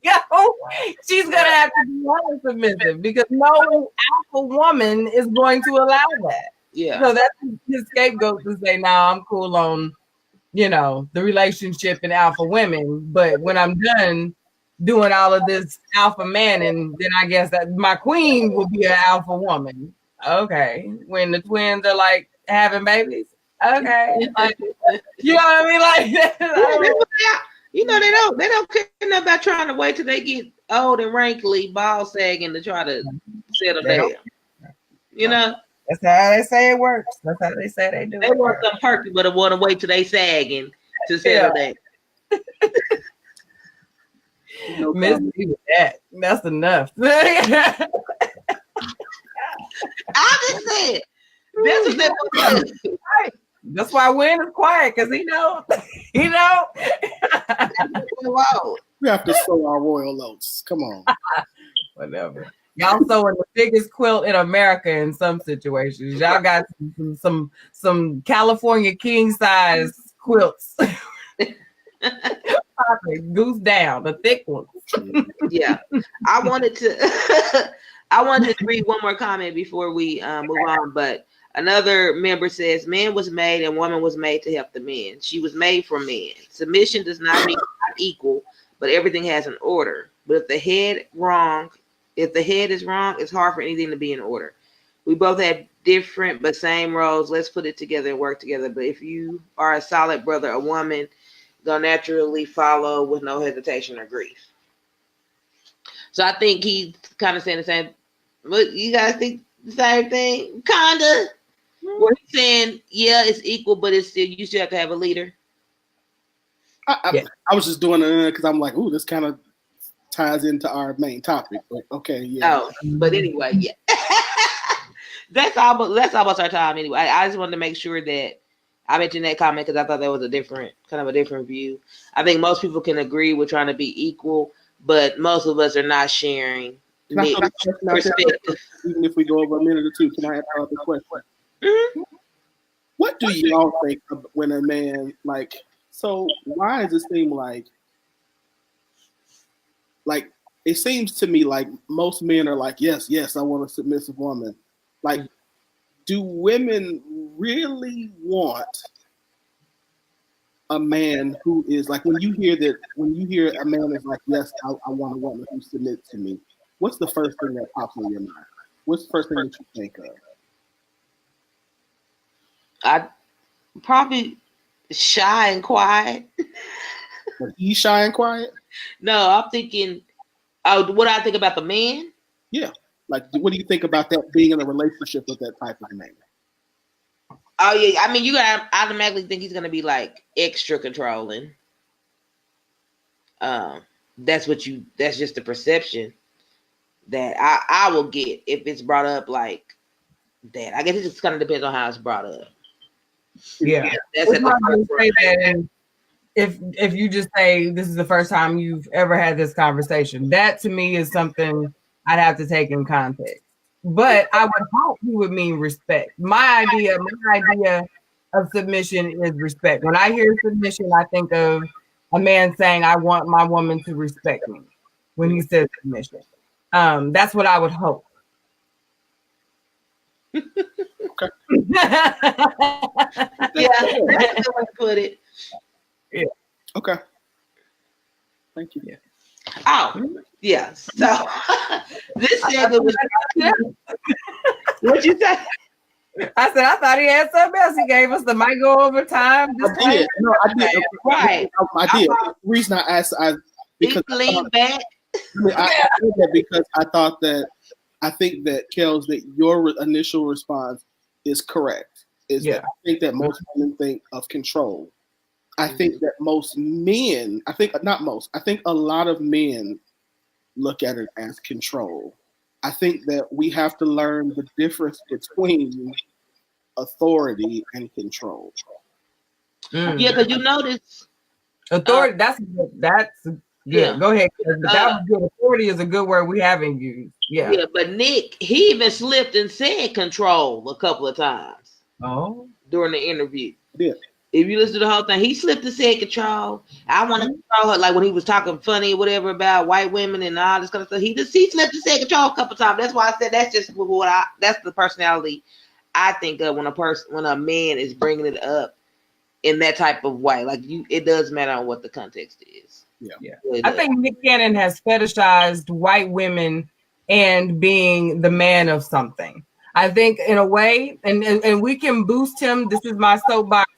She's gonna have to be more submissive, because no alpha woman is going to allow that. Yeah. So that's his scapegoat to say, "Now I'm cool on, the relationship and alpha women, but when I'm done doing all of this alpha man, and then I guess that my queen will be an alpha woman." Okay, when the twins are like having babies. Okay, like, you know what I mean? Like, they don't care about trying to wait till they get old and wrinkly, ball sagging to try to settle down. That's how they say it works. That's how they say they do. They want some perky, but they want to wait till they sagging to settle down. No Miss comment. me with that. That's enough. I just said that's what that was. That's why Wynn is quiet, because he know. Wow. We have to sow our royal oats. Come on. Whatever. Y'all sewing the biggest quilt in America in some situations. Y'all got some California king size quilts. Goose down, the thick ones. Yeah. I wanted to read one more comment before we move on, but another member says, man was made and woman was made to help the men. She was made for men. Submission does not mean not equal, but everything has an order. But if the head is wrong, it's hard for anything to be in order. We both have different but same roles. Let's put it together and work together. But if you are a solid brother, a woman, they'll naturally follow with no hesitation or grief. So I think he's kind of saying the same. But you guys think the same thing? Kinda. Where he's saying, yeah, it's equal, but it's still you still have to have a leader. I was just doing it because I'm like, ooh, this kind of ties into our main topic. But okay, yeah. Oh, but anyway, yeah. that's almost our time anyway. I just wanted to make sure that I mentioned that comment because I thought that was a different view. I think most people can agree with trying to be equal, but most of us are not sharing perspective. Even if we go over a minute or two, can I ask another question? Mm-hmm. What do y'all think of when a man so why does it seem like it seems to me like most men are like, yes, I want a submissive woman. Like, do women really want a man who is like, when you hear a man is like, yes, I want a woman who submits to me, what's the first thing that pops in your mind? What's the first thing that you think of? I probably shy and quiet. But he's shy and quiet? No, I'm thinking, what I think about the man? Yeah. Like, what do you think about that, being in a relationship with that type of man? Oh, yeah. I mean, you gotta automatically think he's gonna be like extra controlling. That's just the perception that I will get if it's brought up like that. I guess it just kind of depends on how it's brought up. Yeah. That's at the if you just say this is the first time you've ever had this conversation, that to me is something I'd have to take in context. But I would hope he would mean respect. My idea of submission is respect. When I hear submission, I think of a man saying, I want my woman to respect me when he says submission. That's what I would hope. Okay. Yeah, that's the way to put it. Yeah. Okay. Thank you. Yeah. Oh, yeah. So this segment was. What'd you say? I said I thought he had something else. He gave us the might go over time. I did. No, I did. Right. I did. The reason I asked, because lean back. I did that because I think that Kels, that your initial response is correct. That I think that most women think of control. I think that most men, I think a lot of men look at it as control. I think that we have to learn the difference between authority and control. Yeah, because you notice authority. That's good. Yeah. Go ahead. That was good. Authority is a good word we haven't used. Yeah. Yeah, but Nick, he even slipped and said control a couple of times. Oh. During the interview. Yeah. If you listen to the whole thing, he slipped and said control. I want to control her, like when he was talking funny or whatever about white women and all this kind of stuff. He slipped and said control a couple of times. That's why I said that's just that's the personality I think of when a man is bringing it up in that type of way. Like it does matter on what the context is. Yeah. I think Nick Cannon has fetishized white women and being the man of something. I think in a way, and we can boost him. This is my soapbox,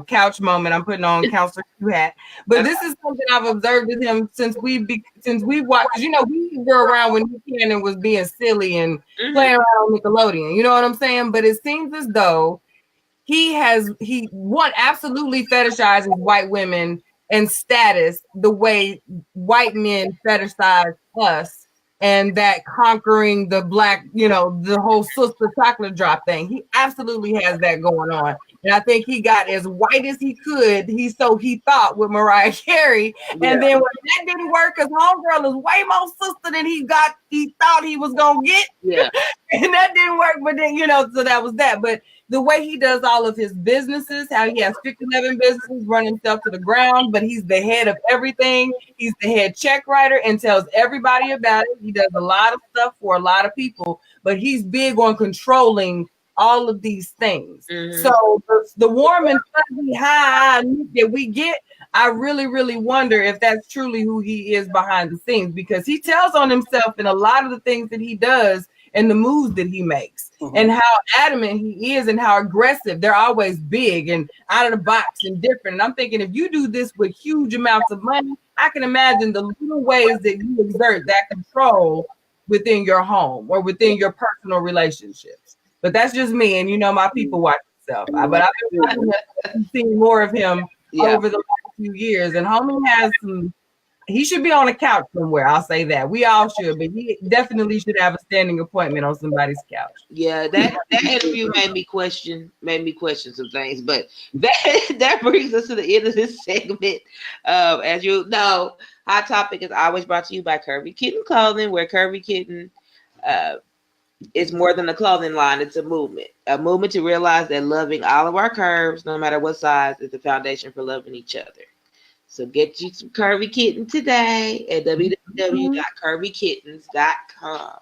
couch moment. I'm putting on Counselor Q hat, but this is something I've observed with him since we watched. We were around when Nick Cannon was being silly and playing around on Nickelodeon. You know what I'm saying? But it seems as though he absolutely fetishizes white women and status the way white men fetishize us, and that conquering the black, the whole sister chocolate drop thing. He absolutely has that going on. And I think he got as white as he could. He thought with Mariah Carey. Yeah. And then when that didn't work, because homegirl is way more sister than he thought he was gonna get. Yeah. And that didn't work. But then, so that was that. But the way he does all of his businesses, how he has 11 businesses, run himself to the ground, but he's the head of everything. He's the head check writer and tells everybody about it. He does a lot of stuff for a lot of people, but he's big on controlling all of these things. Mm-hmm. So the warm and fuzzy high that we get, I really, really wonder if that's truly who he is behind the scenes, because he tells on himself in a lot of the things that he does and the moves that he makes, mm-hmm. and how adamant he is and how aggressive. They're always big and out of the box and different. And I'm thinking, if you do this with huge amounts of money, I can imagine the little ways that you exert that control within your home or within your personal relationships. But that's just me. And my people watch themselves. But I've been trying to see more of him over the last few years. And homie has he should be on a couch somewhere. I'll say that. We all should, but he definitely should have a standing appointment on somebody's couch. Yeah, that interview made me question some things. But that brings us to the end of this segment. As you know, Hot Topic is always brought to you by Curvy Kitten Clothing, where Curvy Kitten is more than a clothing line. It's a movement to realize that loving all of our curves, no matter what size, is the foundation for loving each other. So get you some Curvy Kitten today at www.curvykittens.com.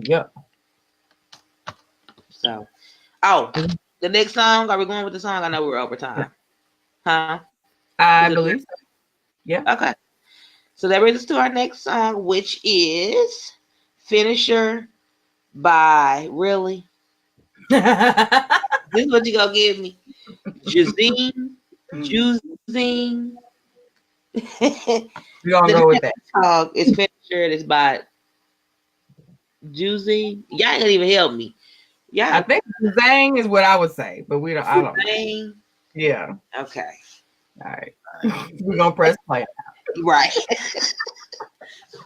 Yeah. So, the next song, are we going with the song? I know we're over time. Huh? I believe so. Yeah. Okay. So that brings us to our next song, which is Finisher by Really. This is what you gonna give me. Juzine. We're gonna go with that. It's Finisher. It's by Juzine. Y'all ain't gonna even help me. Yeah, I think Zang is what I would say, but we don't. I don't know. Yeah. Okay. All right. We're gonna press play. Right.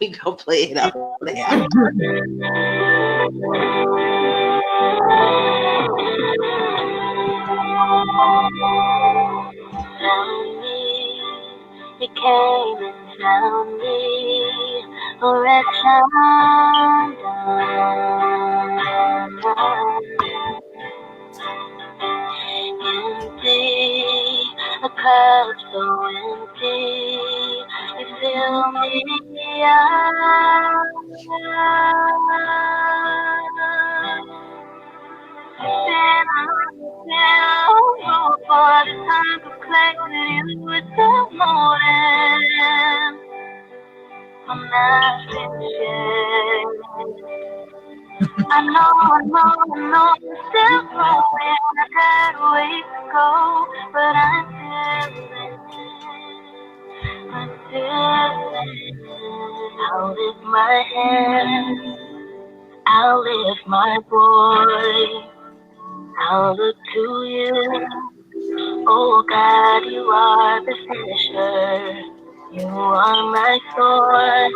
We gonna play it out there. You came and found me, erection empty, the couch so empty, you fill me up. For the time to play with you with the morning, I'm not finished yet. I know I'm still growing. I got a ways to go, but I'm still I'll lift my hand, I'll lift my voice, I'll look to you. Oh God, you are the finisher. You are my source,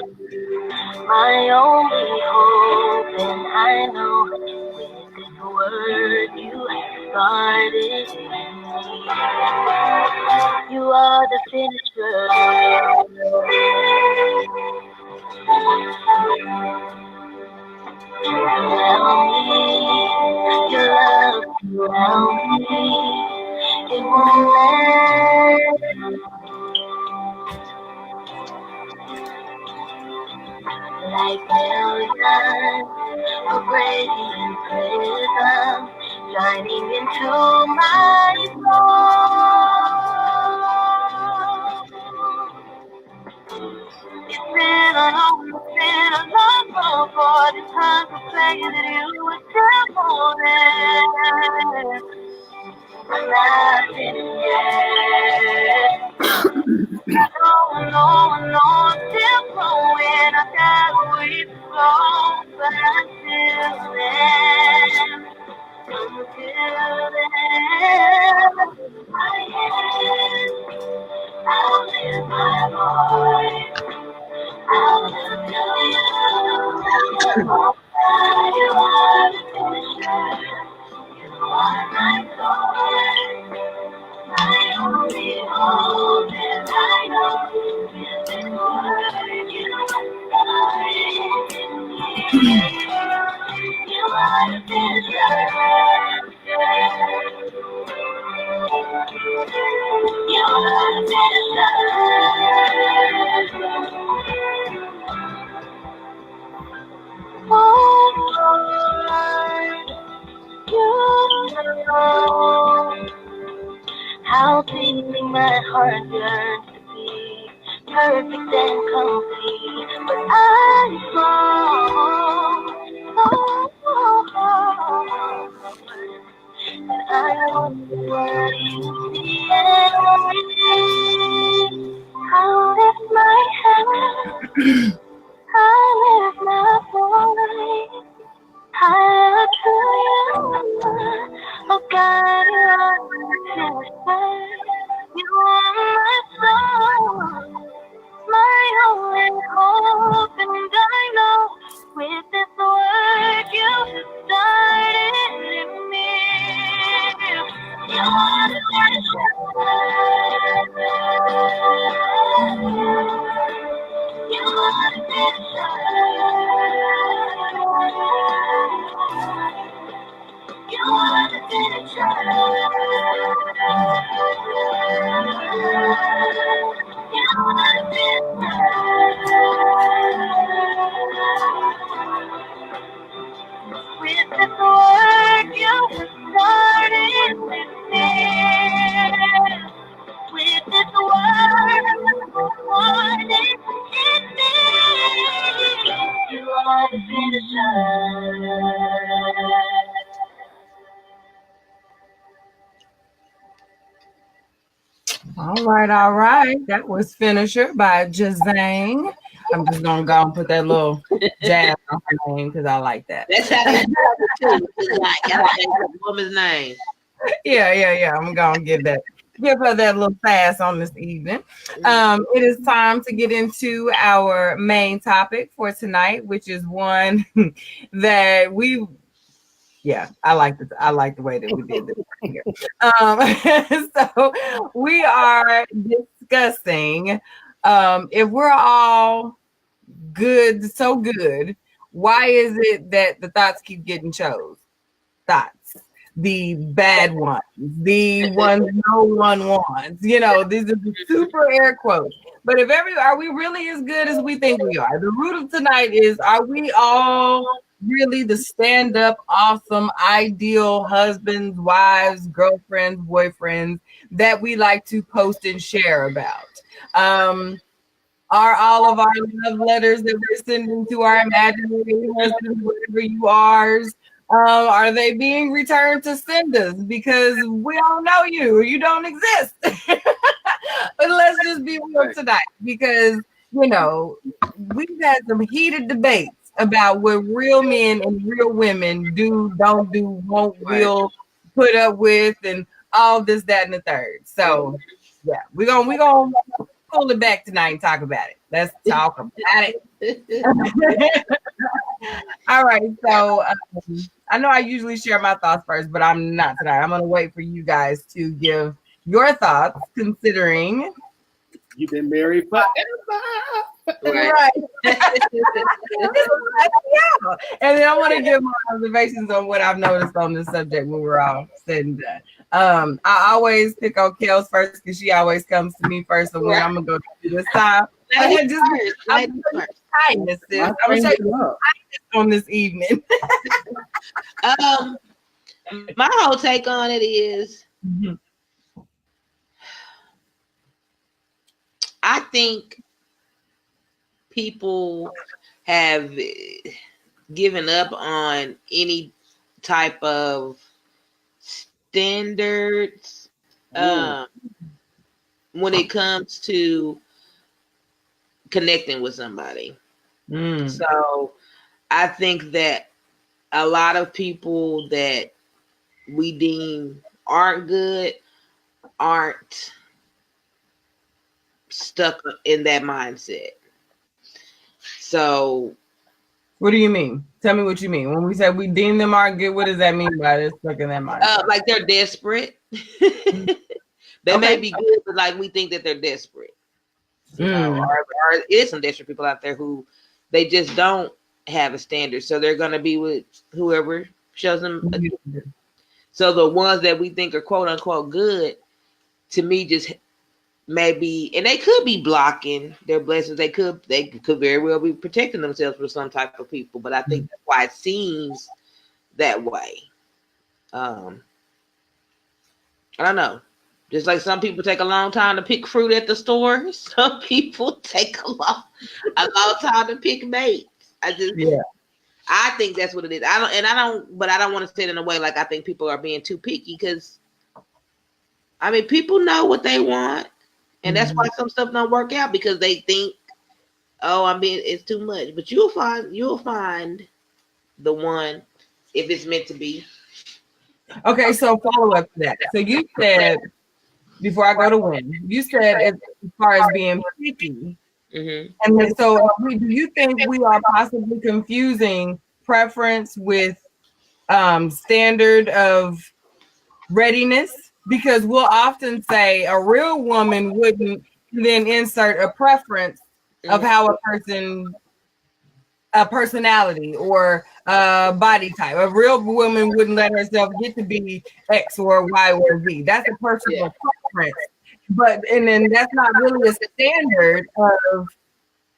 my only hope, and I know with this word you have started in me. You are the finisher. Surround me, your love surround me. It won't let like millions of radiant prisms shining into my soul. It's been a long road for this time to play that you were still holding. I'm not finished yet. No, I'm still growing. I got a ways to go, but until then, I How deeply my heart yearns to be perfect and complete, but I'm and I wonder what you see. I lift my hand, I lift my voice, I look to you, oh God, you are my soul, my only hope, and I know with this work you started in me. You are the treasure. You are the treasure. You are the finisher. You are the finisher. With this work you started with me. With this work you started in me. You are the finisher. All right. That was Finisher by Jazang. I'm just gonna go and put that little jazz on her name because I like that. That's how they do it too. It's like, gotta change the woman's name. Yeah. I'm gonna give her that little pass on this evening. It is time to get into our main topic for tonight, which is one that I like the way that we did this here. So we are discussing if we're all so good, why is it that the thoughts keep getting chose? Thoughts, the bad ones, the ones no one wants. These are the super air quotes. But are we really as good as we think we are? The root of tonight is: are we all really the stand-up, awesome, ideal husbands, wives, girlfriends, boyfriends that we like to post and share about? Are all of our love letters that we're sending to our imaginary husbands, whatever you are, they being returned to senders because we don't know you, you don't exist? But let's just be real tonight, because we've had some heated debates about what real men and real women do, don't do, won't, will put up with, and all this, that, and the third. So yeah, we're gonna pull it back tonight and talk about it. Let's talk about it. All right, so I know I usually share my thoughts first, but I'm not tonight. I'm gonna wait for you guys to give your thoughts, considering you've been married forever. Right. And then I want to give my observations on what I've noticed on this subject when we're all said and done. I always pick on Kels first because she always comes to me first. So when I'm gonna go do this time, I'm gonna show you kindness, sis. I'm gonna show you kindness on this evening. My whole take on it is, I think people have given up on any type of standards when it comes to connecting with somebody. So I think that a lot of people that we deem aren't good aren't stuck in that mindset. So What do you mean? Tell me what you mean. When we say we deem them are good, what does that mean by this? Stuck in that mind. Like they're desperate. They may be good, but like we think that they're desperate. You know, or is some desperate people out there who they just don't have a standard, so they're gonna be with whoever shows them. So the ones that we think are quote unquote good, to me, just maybe, and they could be blocking their blessings. They could very well be protecting themselves from some type of people. But I think that's why it seems that way. I don't know. Just like some people take a long time to pick fruit at the store, some people take a long time to pick mates. I think that's what it is. I don't want to say it in a way like I think people are being too picky, because I mean people know what they want, and that's why some stuff don't work out, because they think, oh, it's too much. But you'll find the one if it's meant to be. Okay, so follow up to that. So you said, before I go to Win, you said as far as being picky. And then, so do you think we are possibly confusing preference with standard of readiness? Because we'll often say a real woman wouldn't then insert a preference of how a personality or body type. A real woman wouldn't let herself get to be X or Y or Z. That's a personal preference. But and then that's not really a standard of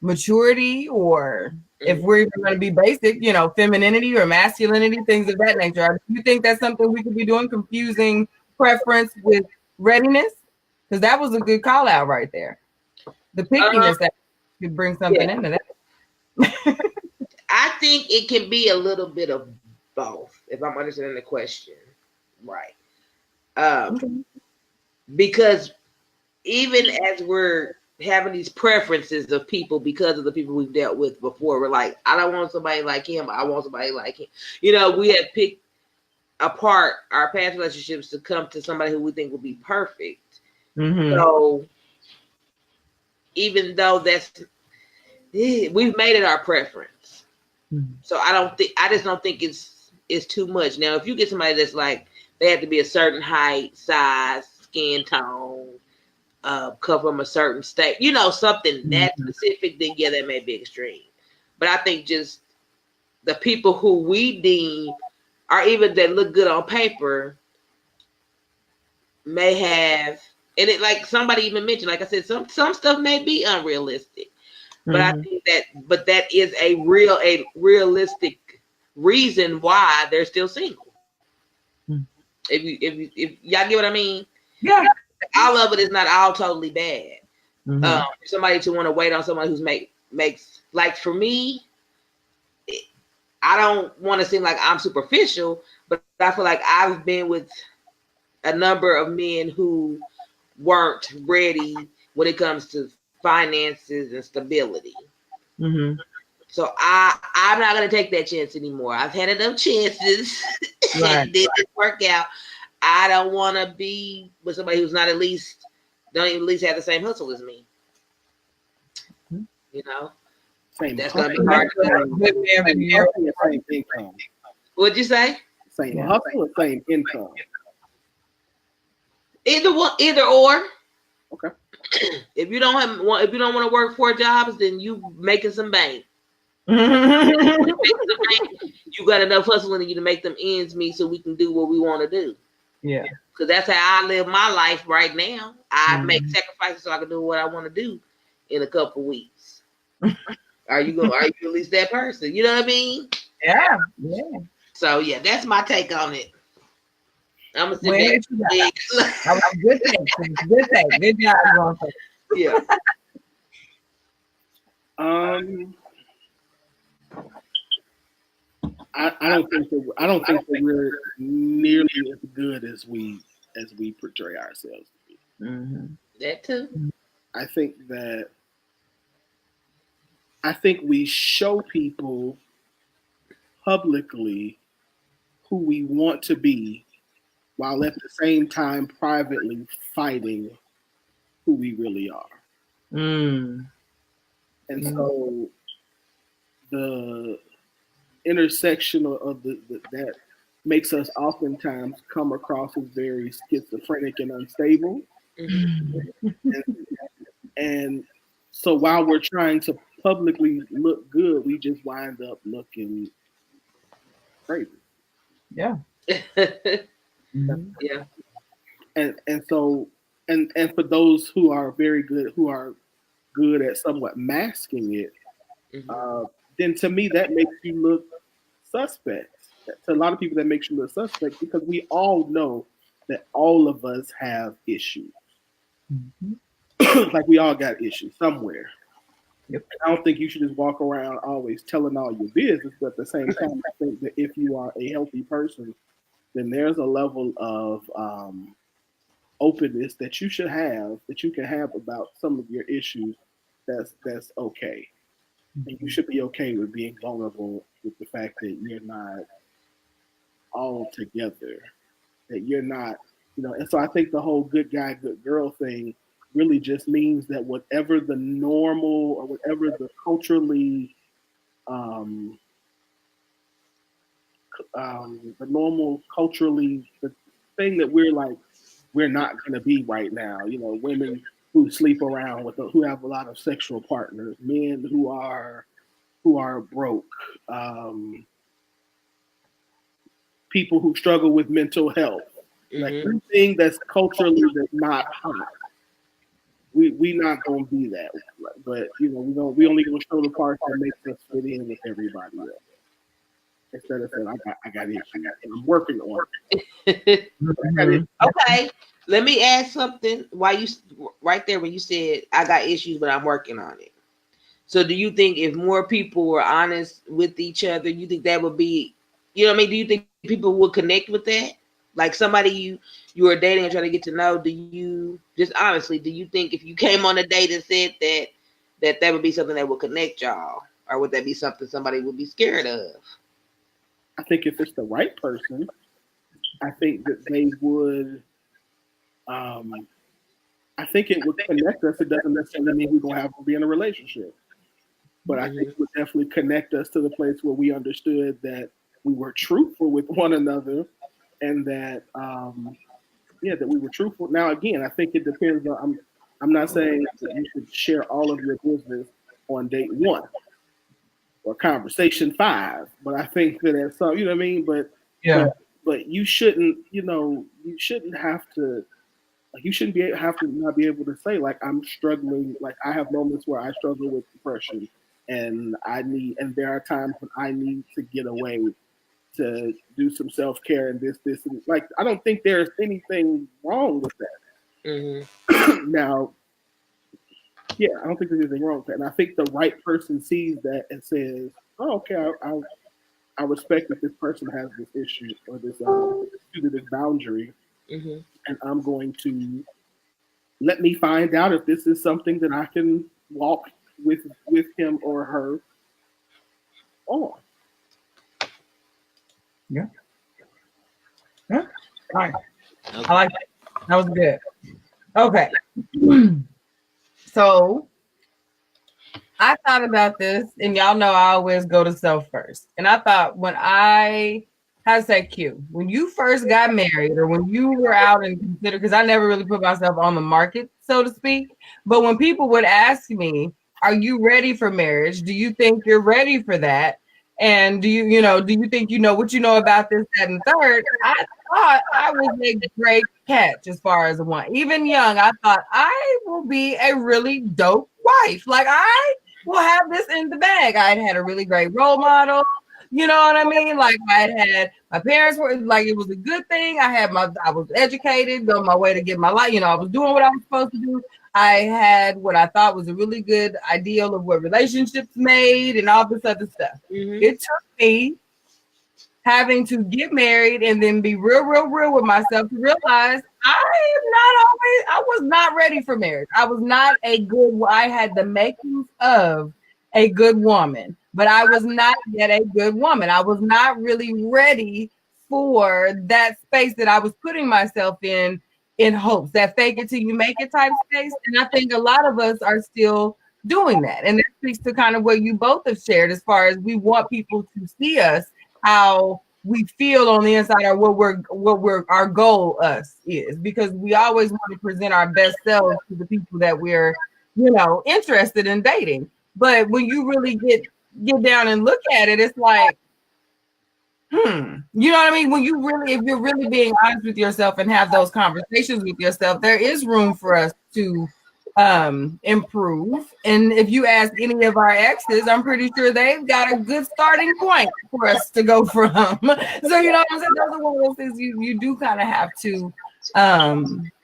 maturity, or if we're even going to be basic, femininity or masculinity, things of that nature. Do you think that's something we could be doing, confusing preference with readiness? Because that was a good call out right there. The pickiness that could bring something into that. I think it can be a little bit of both, if I'm understanding the question right. Because even as we're having these preferences of people because of the people we've dealt with before, we're like, I don't want somebody like him, I want somebody like him. We have picked apart our past relationships to come to somebody who we think will be perfect. So even though we've made it our preference. So I just don't think it's too much. Now, if you get somebody that's like, they have to be a certain height, size, skin tone, come from a certain state, something that specific, then yeah, that may be extreme. But I think just the people who we deem are even that look good on paper may have, and it, like somebody even mentioned, like I said, some stuff may be unrealistic. But I think that is a realistic reason why they're still single. If y'all get what I mean? Yeah. All of it is not all totally bad. Somebody to want to wait on someone who's makes, like for me, I don't want to seem like I'm superficial, but I feel like I've been with a number of men who weren't ready when it comes to finances and stability. So I'm not going to take that chance anymore. I've had enough chances and didn't work out. I don't want to be with somebody who's not don't even at least have the same hustle as me. That's going to be hard. Same income. What'd you say? Same hustle or same income? Either or. Okay. If you don't want to work 4 jobs, then you making some bank. You got enough hustling in you to make them ends meet so we can do what we want to do. Yeah. Because that's how I live my life right now. I make sacrifices so I can do what I want to do in a couple weeks. Are you at least that person? You know what I mean? Yeah. So yeah, that's my take on it. I'm gonna sit back. Good take. Good job. Yeah. I don't think that we're nearly as good as we portray ourselves to be. That too. I think we show people publicly who we want to be, while at the same time privately fighting who we really are. And so intersection of the that makes us oftentimes come across as very schizophrenic and unstable. And so while we're trying to publicly look good, we just wind up looking crazy. Yeah. Yeah. And so and for those who are very good, who are good at somewhat masking it, then to me that makes you look suspect. To a lot of people, that makes you look suspect because we all know that all of us have issues. Like we all got issues somewhere. Yep. I don't think you should just walk around always telling all your business, but at the same time, I think that if you are a healthy person, then there's a level of openness that you should have, that you can have about some of your issues. That's okay, and you should be okay with being vulnerable with the fact that you're not all together, that you're not, And so I think the whole good guy, good girl thing really just means that whatever the normal or whatever the culturally, the thing that we're not going to be right now. Women who sleep around who have a lot of sexual partners, men who are broke, people who struggle with mental health, like anything that's culturally that's not hot. We not gonna be that, but we only gonna show the parts that makes us fit in with everybody else. Instead of saying I got issues, I'm working on it. Okay, let me ask something. Why you right there when you said I got issues, but I'm working on it. So do you think if more people were honest with each other, you think that would be, Do you think people would connect with that? Like somebody you were dating and trying to get to know, do you think if you came on a date and said that would be something that would connect y'all? Or would that be something somebody would be scared of? I think if it's the right person, I think that they would, I think it would connect us. It doesn't necessarily mean we're going to have to be in a relationship. But I think it would definitely connect us to the place where we understood that we were truthful with one another. And that, that we were truthful. Now, again, I think it depends on. I'm not saying that you should share all of your business on date 1 or conversation 5, but I think that at some, you know what I mean. But you shouldn't, you shouldn't have to. Like you shouldn't not be able to say like I'm struggling. Like I have moments where I struggle with depression, and there are times when I need to get away to do some self-care and this, and like, I don't think there's anything wrong with that. Now, I don't think there's anything wrong with that. And I think the right person sees that and says, oh, okay, I respect that this person has this issue or this boundary. And I'm going to let me find out if this is something that I can walk with him or her on. Yeah. All right. Okay. I like that. That was good. Okay. So I thought about this, and y'all know I always go to self first. And I thought when when you first got married or when you were out and consider, because I never really put myself on the market, so to speak. But when people would ask me, are you ready for marriage? Do you think you're ready for that? And do you think what you know about this, that, and third? I thought I was a great catch as far as one. Even young, I thought I will be a really dope wife. Like I will have this in the bag. I had a really great role model. You know what I mean? Like I had my parents were like, it was a good thing. I was educated, on my way to get my life. I was doing what I was supposed to do. I had what I thought was a really good ideal of what relationships made and all this other stuff. It took me having to get married and then be real with myself to realize I was not ready for marriage. I had the makings of a good woman, but I was not yet a good woman. I was not really ready for that space that I was putting myself in hopes, that fake it till you make it type space. And I think a lot of us are still doing that. And that speaks to kind of what you both have shared as far as we want people to see us how we feel on the inside, or what our goal is, because we always want to present our best selves to the people that we're, interested in dating. But when you really get down and look at it, it's like, you know what I mean? If you're really being honest with yourself and have those conversations with yourself, there is room for us to improve. And if you ask any of our exes, I'm pretty sure they've got a good starting point for us to go from. So you know what I'm saying? Those are one of those things you do kind of have to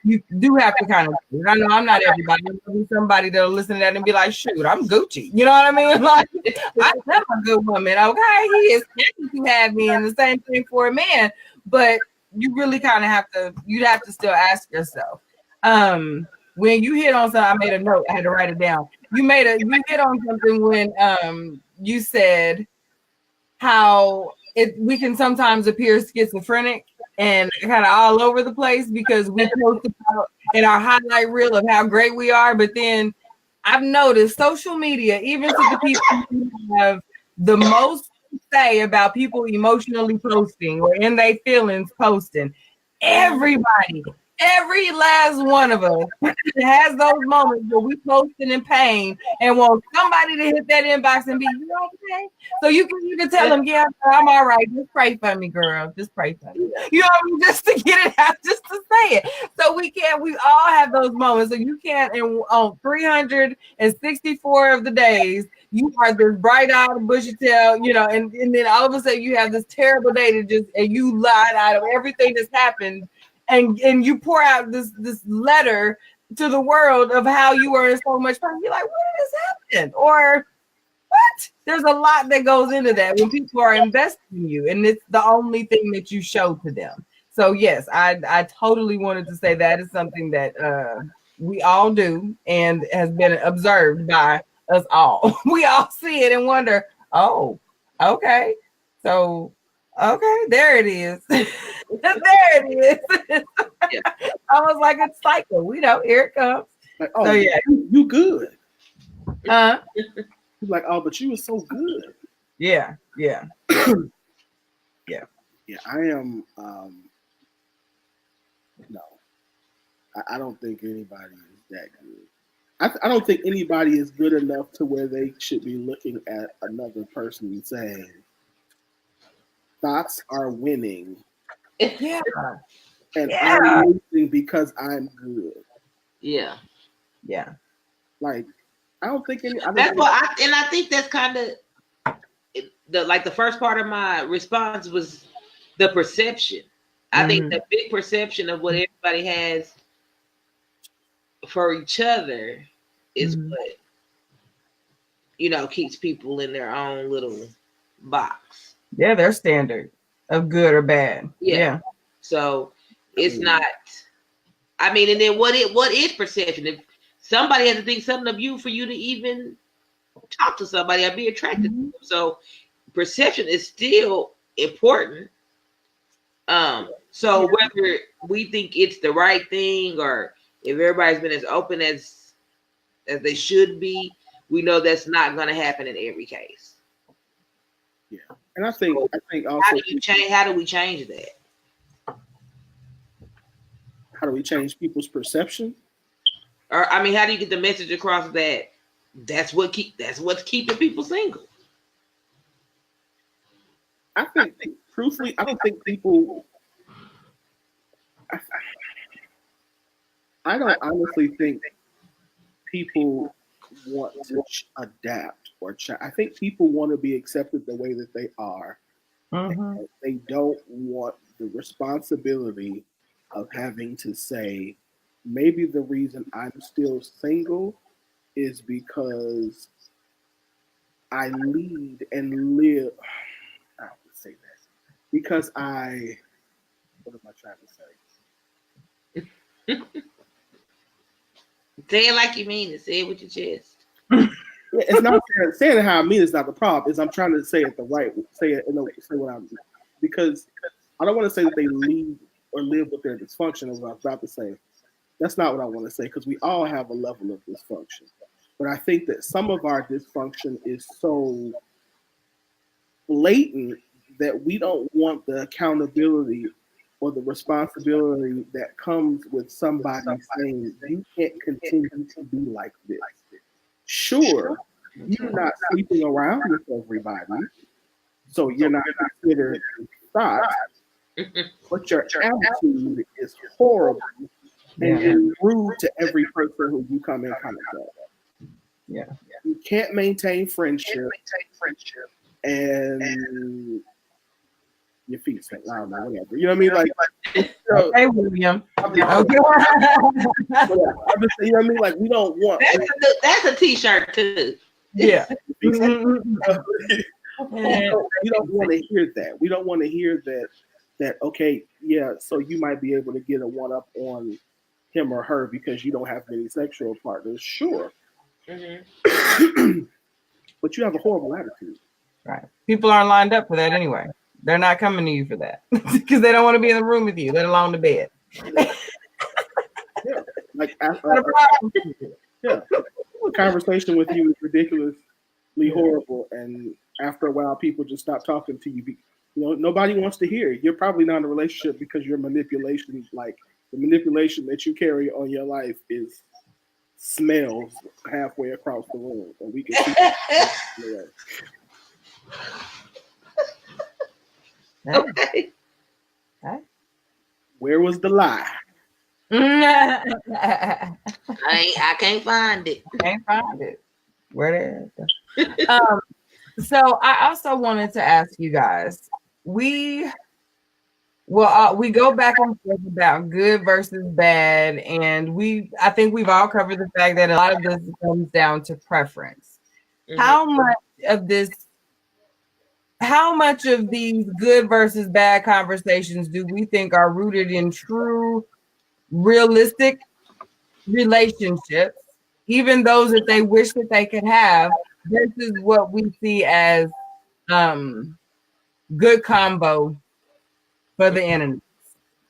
you do have to kind of, I know I'm not everybody. There'll be somebody that'll listen to that and be like, shoot, I'm Gucci. You know what I mean? Like, I'm a good woman. Okay, he is happy to have me, and the same thing for a man. But you really kind of have to still ask yourself. When you hit on something, I made a note, I had to write it down. You hit on something when you said how we can sometimes appear schizophrenic and kind of all over the place because we post about in our highlight reel of how great we are. But then I've noticed social media, even to the people who have the most to say about people emotionally posting or in their feelings posting, every last one of us has those moments where we posting in pain and want somebody to hit that inbox and be, you okay? So you can tell them, yeah, I'm all right. Just pray for me, girl. Just pray for me. You know what I mean? Just to get it out, just to say it. So we all have those moments. So you can't, on 364 of the days, you are this bright-eyed, bushy-tailed, and then all of a sudden you have this terrible day and you lied out of everything that's happened. And you pour out this letter to the world of how you were in so much pain. You're like, what has happened? Or what? There's a lot that goes into that when people are investing in you, and it's the only thing that you show to them. So yes, I totally wanted to say that is something that we all do and has been observed by us all. We all see it and wonder, oh, okay, so okay, there it is. There it is. Yeah. Almost like a cycle. Here it comes. Like, oh, So, yeah. you good. Huh? He's like, oh, but you were so good. Yeah. Yeah, I am. No, I don't think anybody is that good. I don't think anybody is good enough to where they should be looking at another person and saying, thoughts are winning. Yeah. And I'm losing because I'm good. Yeah. Yeah. Like, I don't think any. I think that's kind of the first part of my response was the perception. I think the big perception of what everybody has for each other is what keeps people in their own little box. Yeah, their standard of good or bad. Yeah. So it's not. I mean, and then what is perception? If somebody has to think something of you for you to even talk to somebody or be attracted to them. So perception is still important. So whether we think it's the right thing or if everybody's been as open as they should be, we know that's not going to happen in every case. Yeah, and I think also how do we change that? How do we change people's perception? Or how do you get the message across that that's what's keeping people single? I think, truthfully, I don't think people. I don't honestly think people want to adapt or I think people want to be accepted the way that they are. And they don't want the responsibility of having to say, maybe the reason I'm still single is because I lead and live. I don't want to say that. Because what am I trying to say? Say it like you mean it. Say it with your chest. It's not saying it how I mean. It's not the problem. Is I'm trying to say it the right way. Say what I mean. Because I don't want to say that they lead or live with their dysfunction. Is what I was about to say. That's not what I want to say. Because we all have a level of dysfunction. But I think that some of our dysfunction is so blatant that we don't want the accountability or the responsibility that comes with somebody saying you can't continue to be like this. Sure, you're not sleeping around with everybody, so you're not considered thought, but your attitude is horrible and you're rude to every person who you come in contact with. Yeah. You can't maintain friendship and your feet stink. I don't know, whatever. You know what I mean? Like, Hey, William. Okay. you know what I mean? Like, we don't want. That's a t-shirt too. Yeah. We don't want to hear that. We don't want to hear that. Okay, yeah. So you might be able to get a one up on him or her because you don't have many sexual partners. Sure. Mm-hmm. But you have a horrible attitude. Right. People aren't lined up for that anyway. They're not coming to you for that because they don't want to be in the room with you, let alone the bed. Yeah. Like, a conversation with you is ridiculously horrible, and after a while, people just stop talking to you. You know, nobody wants to hear it. You're probably not in a relationship because your manipulation, like the manipulation that you carry on your life, smells halfway across the room, and we can see it. Okay. Where was the lie? I can't find it. Can't find it. Where there? So I also wanted to ask you guys. We go back and forth about good versus bad, and I think we've all covered the fact that a lot of this comes down to preference. Mm-hmm. How much of these good versus bad conversations do we think are rooted in true, realistic relationships, even those that they wish that they could have, versus what we see as good combo for the enemies?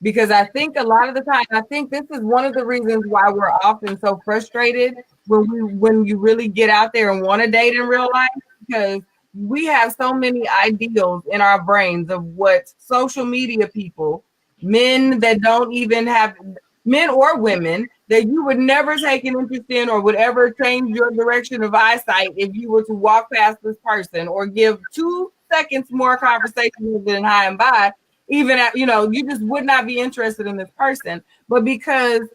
Because I think a lot of the time, I think this is one of the reasons why we're often so frustrated when you really get out there and want to date in real life, because we have so many ideals in our brains of what social media people, men that don't even have, men or women, that you would never take an interest in or would ever change your direction of eyesight if you were to walk past this person or give 2 seconds more conversation than hi and bye. Even at, you just would not be interested in this person, but because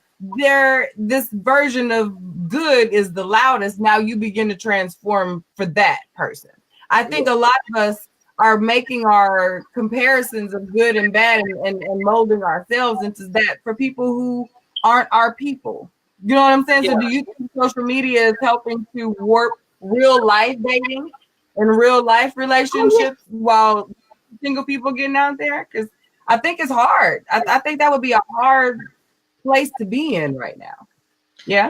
this version of good is the loudest, now you begin to transform for that person. I think a lot of us are making our comparisons of good and bad and molding ourselves into that for people who aren't our people. You know what I'm saying? Yeah. So do you think social media is helping to warp real life dating and real life relationships while single people getting out there? Because I think it's hard. I think that would be a hard place to be in right now. Yeah.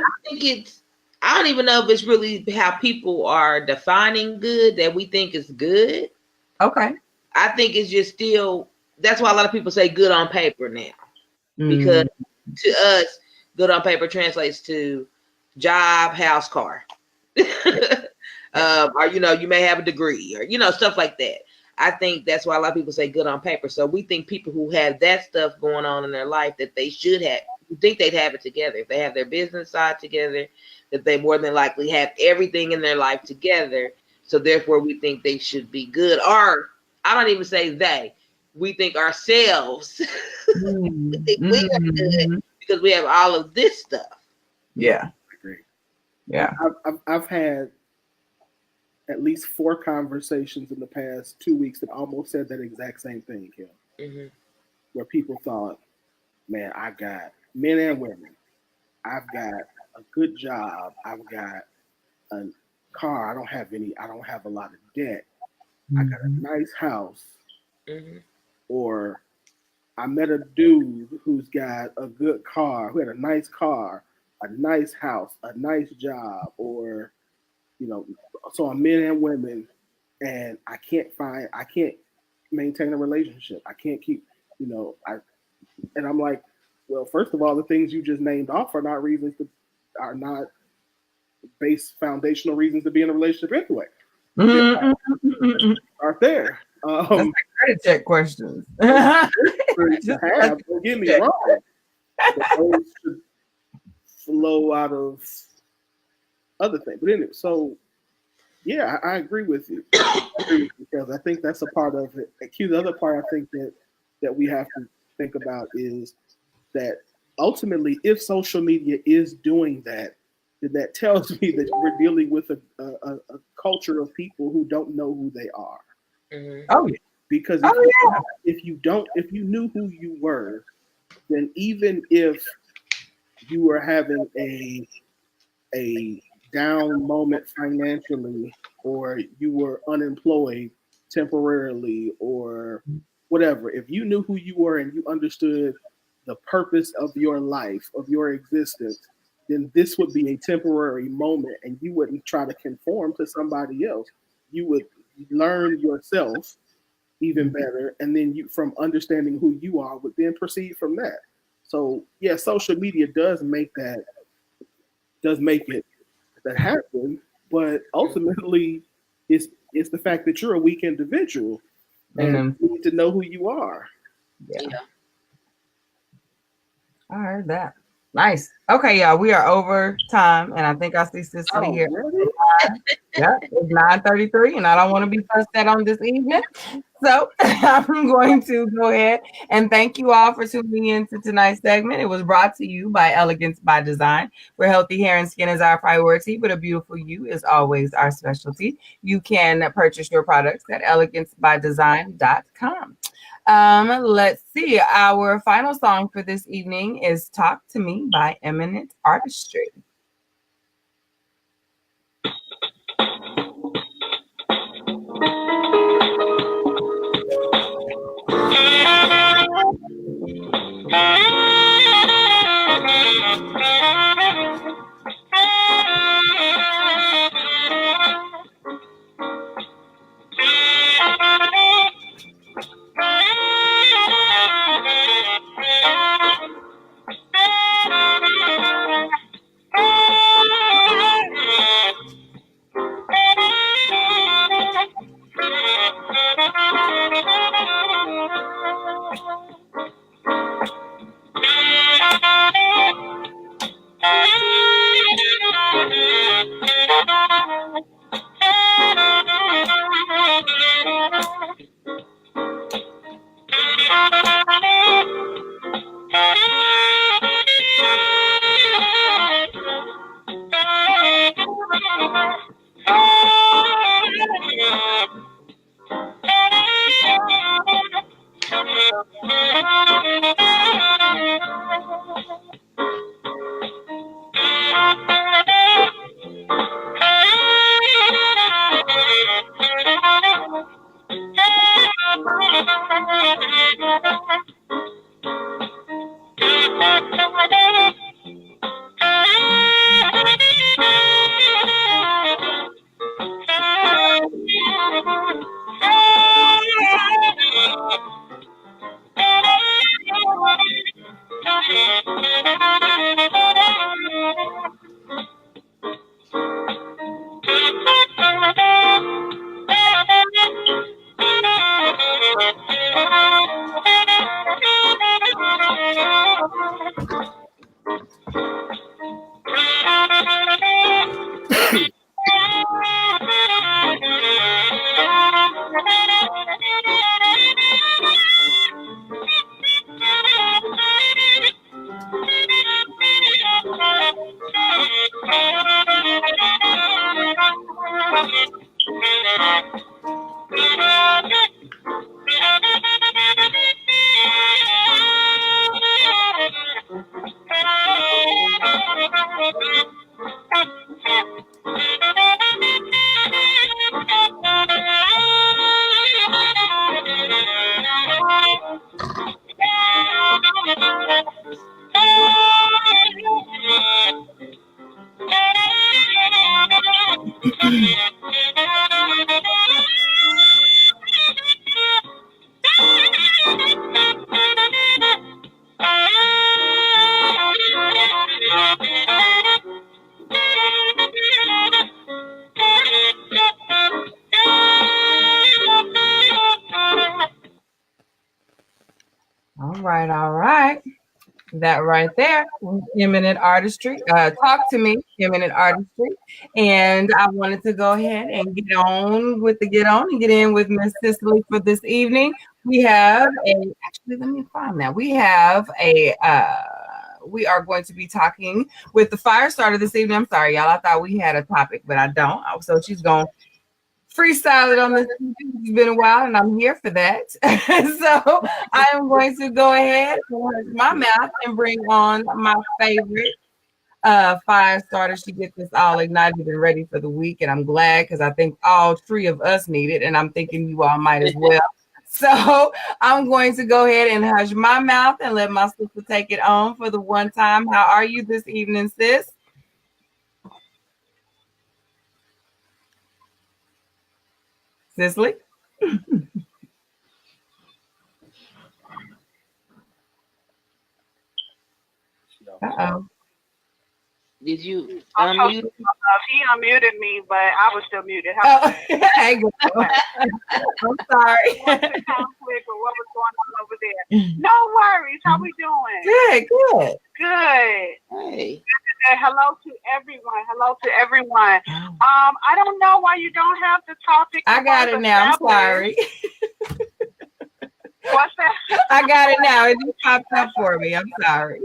I don't even know if it's really how people are defining good that we think is good. Okay. I think it's just still, that's why a lot of people say good on paper now. Because to us, good on paper translates to job, house, car. Or, you may have a degree or, stuff like that. I think that's why a lot of people say good on paper. So we think people who have that stuff going on in their life that they should have, we think they'd have it together. If they have their business side together, that they more than likely have everything in their life together. So therefore we think they should be good. Or I don't even say they. We think ourselves we think we are good because we have all of this stuff. Yeah. I agree. Yeah. I've had at least 4 conversations in the past 2 weeks that almost said that exact same thing, Kim. Mm-hmm. Where people thought, man, I got men and women. I've got a good job. I've got a car. I don't have a lot of debt. I got a nice house. Mm-hmm. Or I met a dude who's got a good car, who had a nice car, a nice house, a nice job, or, so I'm men and women, and I can't maintain a relationship. I can't keep, and I'm like, well, first of all, the things you just named off are not base foundational reasons to be in a relationship anyway. Start there. That's like credit check questions. Don't get me wrong. But those should flow out of other things. But anyway, so yeah, I agree with you because I think that's a part of it. The other part I think that we have to think about is that ultimately, if social media is doing that, then that tells me that we're dealing with a culture of people who don't know who they are. Mm-hmm. Oh yeah. Because if you knew who you were, then even if you were having a down moment financially, or you were unemployed temporarily, or whatever, if you knew who you were and you understood the purpose of your life, of your existence, then this would be a temporary moment, and you wouldn't try to conform to somebody else. You would learn yourself even better, and then you, from understanding who you are, would then proceed from that. So yeah, social media does make it that happen, but ultimately it's the fact that you're a weak individual and you need to know who you are. Yeah. I heard that. Nice. Okay, y'all, we are over time, and I think I see Cicely here. Really? Yeah, it's 9:33, and I don't want to be fussed at on this evening. So I'm going to go ahead and thank you all for tuning in to tonight's segment. It was brought to you by Elegance by Design, where healthy hair and skin is our priority, but a beautiful you is always our specialty. You can purchase your products at elegancebydesign.com. Let's see. Our final song for this evening is Talk to Me by Eminent Artistry. right. That right there, Eminent Artistry. Talk to me, Eminent Artistry. And I wanted to go ahead and get in with Miss Cicely for this evening. We have actually, let me find that. We are going to be talking with the fire starter this evening. I'm sorry, y'all. I thought we had a topic, but I don't. So she's going to freestyle it on this. It's been a while, and I'm here for that. So I am going to go ahead and watch my mouth and bring on my favorite fire starter. She gets us all ignited and ready for the week, and I'm glad because I think all three of us need it, and I'm thinking you all might as well. So I'm going to go ahead and hush my mouth and let my sister take it on for the one time. How are you this evening, sis? Cicely? Uh-oh. Did you unmute? He unmuted me, but I was still muted. Hey, I'm sorry. Conflict or what was going on over there? No worries. How we doing? Good. Hey. Hello to everyone. I don't know why you don't have the topic. I got it now. I'm sorry. What's that? I got it now. It just popped up for me. I'm sorry.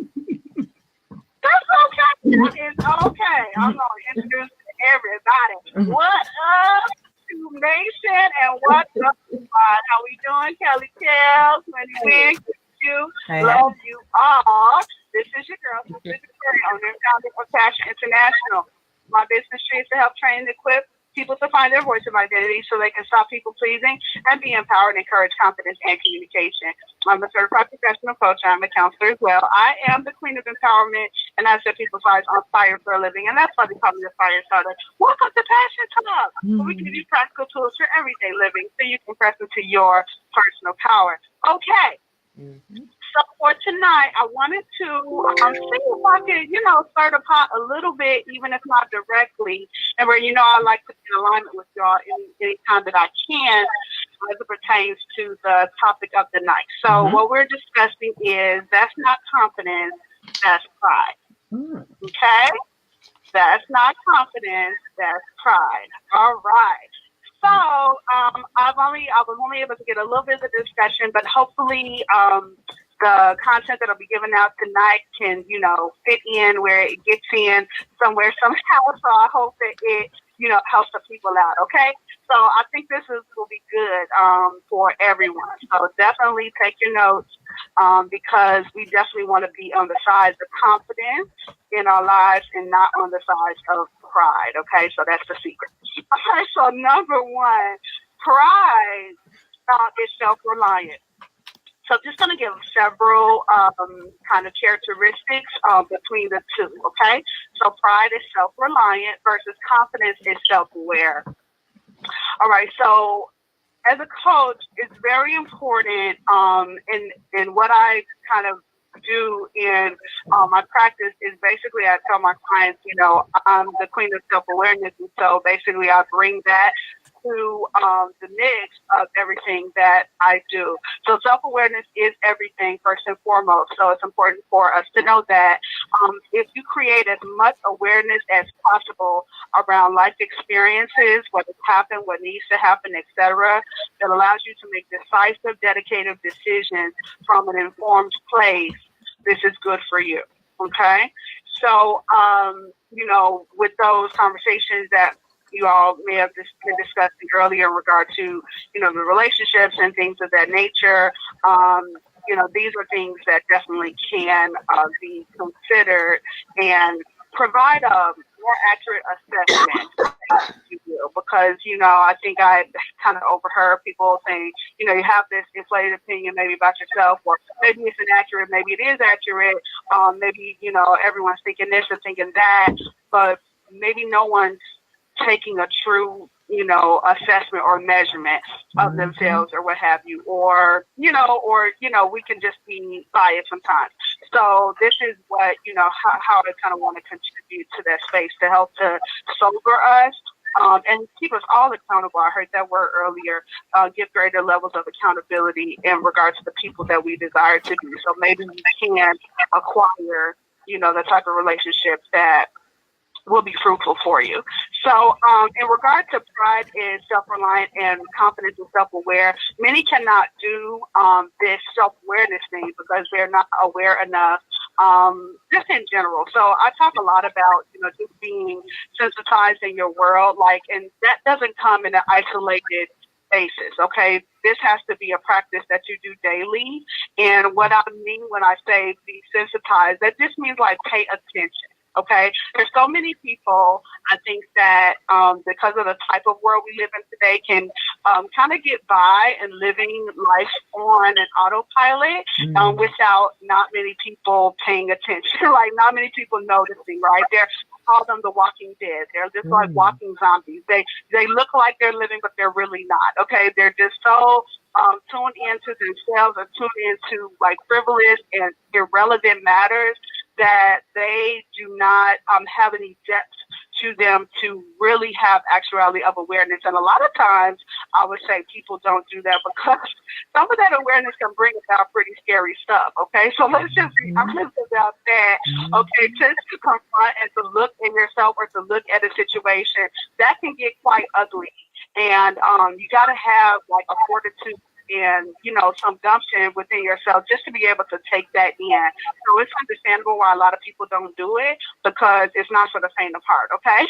That's okay. That is okay. I'm going to introduce everybody. What up to Nation and what up to God? How we doing? Kelly Kells, Wendy Wing, you. Love you all. This is your girl, Cicely Victoria, owner and founder of Fashion International. My business is to help train and equip people to find their voice of identity so they can stop people pleasing and be empowered and encourage confidence and communication. I'm a certified professional coach. I'm a counselor as well. I am the queen of empowerment, and I set people's lives on fire for a living, and that's why they call me the fire starter. Welcome to Passion Talk, where we give you practical tools for everyday living so you can press into your personal power. Okay. So for tonight, I wanted to see if I could, stir the pot a little bit, even if not directly, and where, I like to be in alignment with y'all any time that I can as it pertains to the topic of the night. So what we're discussing is that's not confidence, that's pride. Okay? That's not confidence, that's pride. All right. So I was only able to get a little bit of the discussion, but hopefully the content that I'll be giving out tonight can, fit in where it gets in somewhere somehow. So I hope that it, helps the people out. Okay. So I think this will be good for everyone. So definitely take your notes because we definitely want to be on the side of confidence in our lives and not on the side of pride. Okay. So that's the secret. Okay. So number one, pride is self-reliant. So I'm just going to give several kind of characteristics between the two, okay? So pride is self-reliant versus confidence is self-aware. All right, so as a coach, it's very important in what I kind of do in my practice is basically I tell my clients, I'm the queen of self-awareness, and so basically I bring that to the mix of everything that I do. So self-awareness is everything first and foremost. So it's important for us to know that if you create as much awareness as possible around life experiences, what's happened, what needs to happen, etc., that allows you to make decisive, dedicated decisions from an informed place, this is good for you. Okay? So, with those conversations that you all may have been discussing earlier in regard to, the relationships and things of that nature. These are things that definitely can be considered and provide a more accurate assessment, because, I think I kind of overheard people saying, you have this inflated opinion maybe about yourself, or maybe it's inaccurate, maybe it is accurate, maybe, everyone's thinking this or thinking that, but maybe no one's taking a true, assessment or measurement of themselves or what have you, or we can just be biased sometimes. So this is what, how I kind of want to contribute to that space to help to sober us and keep us all accountable. I heard that word earlier. Give greater levels of accountability in regards to the people that we desire to be. So maybe we can acquire, the type of relationships that will be fruitful for you. So in regard to pride is self-reliant and confidence and self-aware, many cannot do this self-awareness thing because they're not aware enough, just in general. So I talk a lot about, just being sensitized in your world, and that doesn't come in an isolated basis. Okay. This has to be a practice that you do daily. And what I mean when I say be sensitized, that just means pay attention. Okay. There's so many people, I think, that because of the type of world we live in today can kind of get by and living life on an autopilot without not many people paying attention, not many people noticing, right? They're call them the walking dead. They're just like walking zombies. They look like they're living, but they're really not. Okay. They're just so tuned into themselves and tuned into frivolous and irrelevant matters that they do not have any depth to them to really have actuality of awareness. And a lot of times I would say people don't do that because some of that awareness can bring about pretty scary stuff. Okay. So let's just be honest about that. Okay. Just to confront and to look in yourself or to look at a situation that can get quite ugly. And you got to have a fortitude and, some gumption within yourself just to be able to take that in. So it's understandable why a lot of people don't do it because it's not for the faint of heart, okay?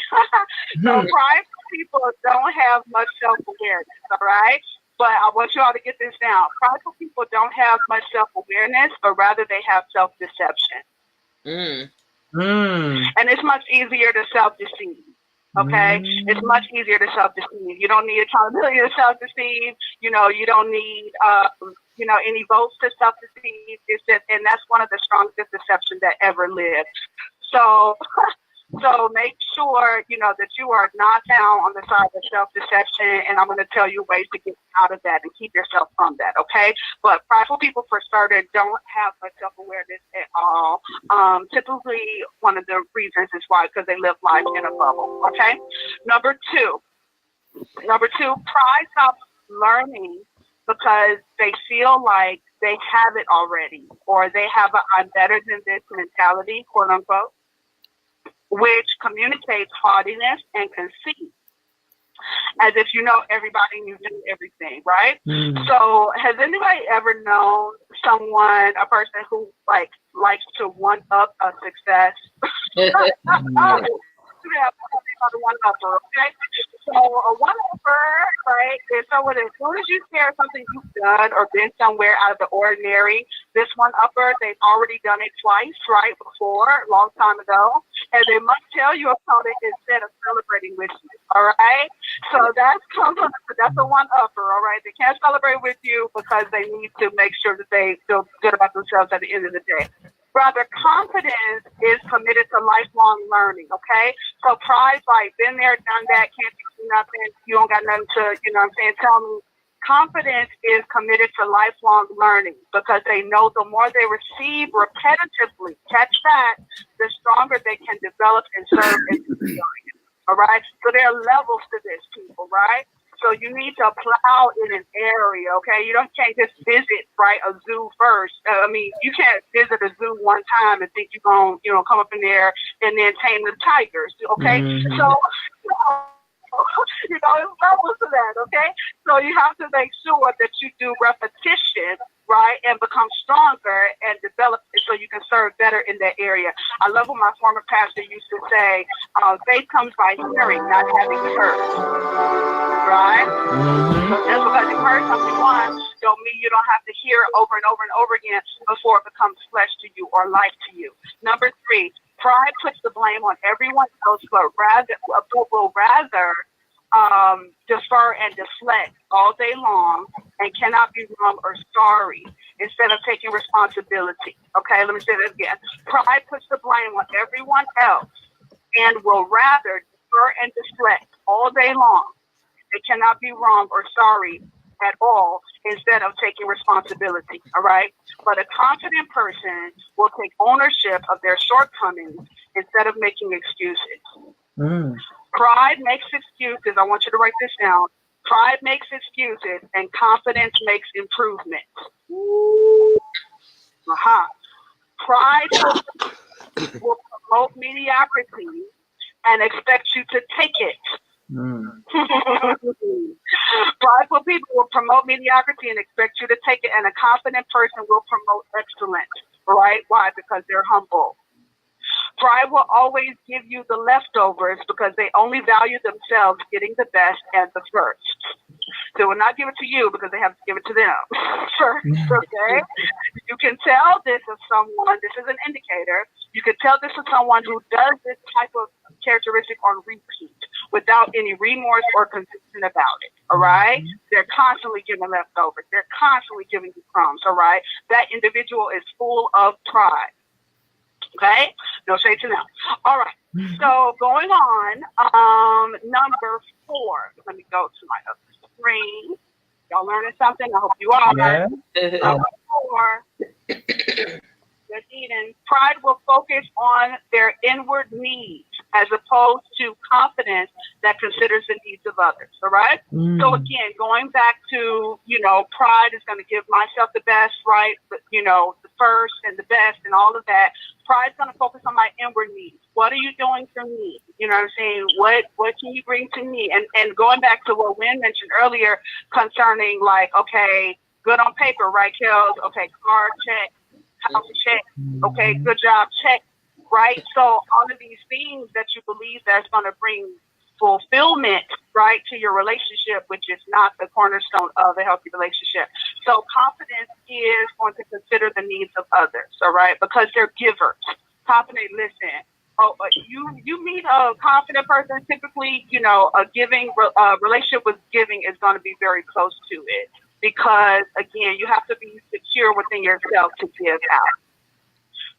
So prideful people don't have much self-awareness, all right? But I want you all to get this down. Prideful people don't have much self-awareness, but rather they have self-deception. And it's much easier to self-deceive. Okay, it's much easier to self-deceive. You don't need accountability to self-deceive. You don't need, any votes to self-deceive. It's just, and that's one of the strongest deceptions that ever lived. So make sure, that you are not down on the side of self-deception, and I'm going to tell you ways to get out of that and keep yourself from that, okay? But prideful people, for starters, don't have much self-awareness at all. Typically, one of the reasons is why, because they live life in a bubble, okay? Number two, pride stops learning because they feel like they have it already, or they have a I'm better than this mentality, quote unquote, which communicates haughtiness and conceit, as if everybody and you do everything, right? So has anybody ever known someone, a person who likes to one-up a success? The one-upper, okay? So a one-upper, right, is someone as soon as you share something you've done or been somewhere out of the ordinary, this one-upper, they've already done it twice, right, before, a long time ago, and they must tell you about it instead of celebrating with you, all right? So that's a one-upper, all right? They can't celebrate with you because they need to make sure that they feel good about themselves at the end of the day. Rather, confidence is committed to lifelong learning, okay? So pride's been there, done that, can't do nothing, you don't got nothing to, tell me. Confidence is committed to lifelong learning because they know the more they receive repetitively, catch that, the stronger they can develop and serve in the experience, all right? So there are levels to this, people, right? So you need to plow in an area, okay? You can't just visit, a zoo first. You can't visit a zoo one time and think you're going to, come up in there and then tame the tigers, okay? So, there's levels to that, okay? So you have to make sure that you do repetition, right, and become stronger and develop it so you can serve better in that area. I love what my former pastor used to say, faith comes by hearing, not having heard, right? So just because you heard something once, don't mean you don't have to hear it over and over and over again before it becomes flesh to you or life to you. Number three, pride puts the blame on everyone else, but will rather defer and deflect all day long and cannot be wrong or sorry instead of taking responsibility. Okay, let me say that again. Pride puts the blame on everyone else and will rather defer and deflect all day long. It cannot be wrong or sorry at all instead of taking responsibility, all right? But a confident person will take ownership of their shortcomings instead of making excuses. Pride makes excuses. I want you to write this down. Pride makes excuses and confidence makes improvement. Pride will promote mediocrity and expect you to take it. Prideful people will promote mediocrity and expect you to take it, and a confident person will promote excellence. Right? Why? Because they're humble. Pride will always give you the leftovers because they only value themselves getting the best and the first. They will not give it to you because they have to give it to them first, okay? You can tell this of someone, this is an indicator, you can tell this of someone who does this type of characteristic on repeat without any remorse or conviction about it, all right? They're constantly giving leftovers. They're constantly giving you crumbs, all right? That individual is full of pride. Okay, no shade to them. All right. So going on, number 4. Let me go to my other screen. Y'all learning something? I hope you are. Yeah. Number 4. Good eating. Pride will focus on their inward needs as opposed to confidence that considers the needs of others. All right. So again, going back to, pride is going to give myself the best, right? But, the first and the best and all of that. Pride's going to focus on my inward needs. What are you doing for me? You know what I'm saying? What can you bring to me? And going back to what Wynn mentioned earlier concerning okay, good on paper, right, Kels? Okay, car check, house check. Okay, good job, check. Right? So all of these things that you believe that's going to bring fulfillment, right, to your relationship, which is not the cornerstone of a healthy relationship. So confidence is going to consider the needs of others, all right, because they're givers. Confident, listen. You meet a confident person, typically, a giving relationship with giving is going to be very close to it because, again, you have to be secure within yourself to give out.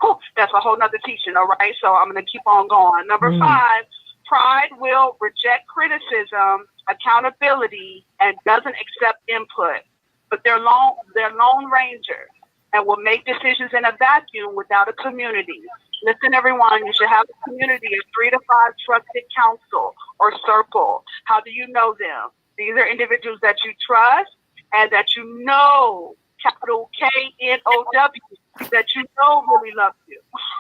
Cool. That's a whole nother teaching, all right? So I'm going to keep on going. Number 5, pride will reject criticism, accountability, and doesn't accept input. But they're lone rangers and will make decisions in a vacuum without a community. Listen, everyone, you should have a community of 3 to 5 trusted counsel or circle. How do you know them? These are individuals that you trust and that you know, capital KNOW, that you know really love you,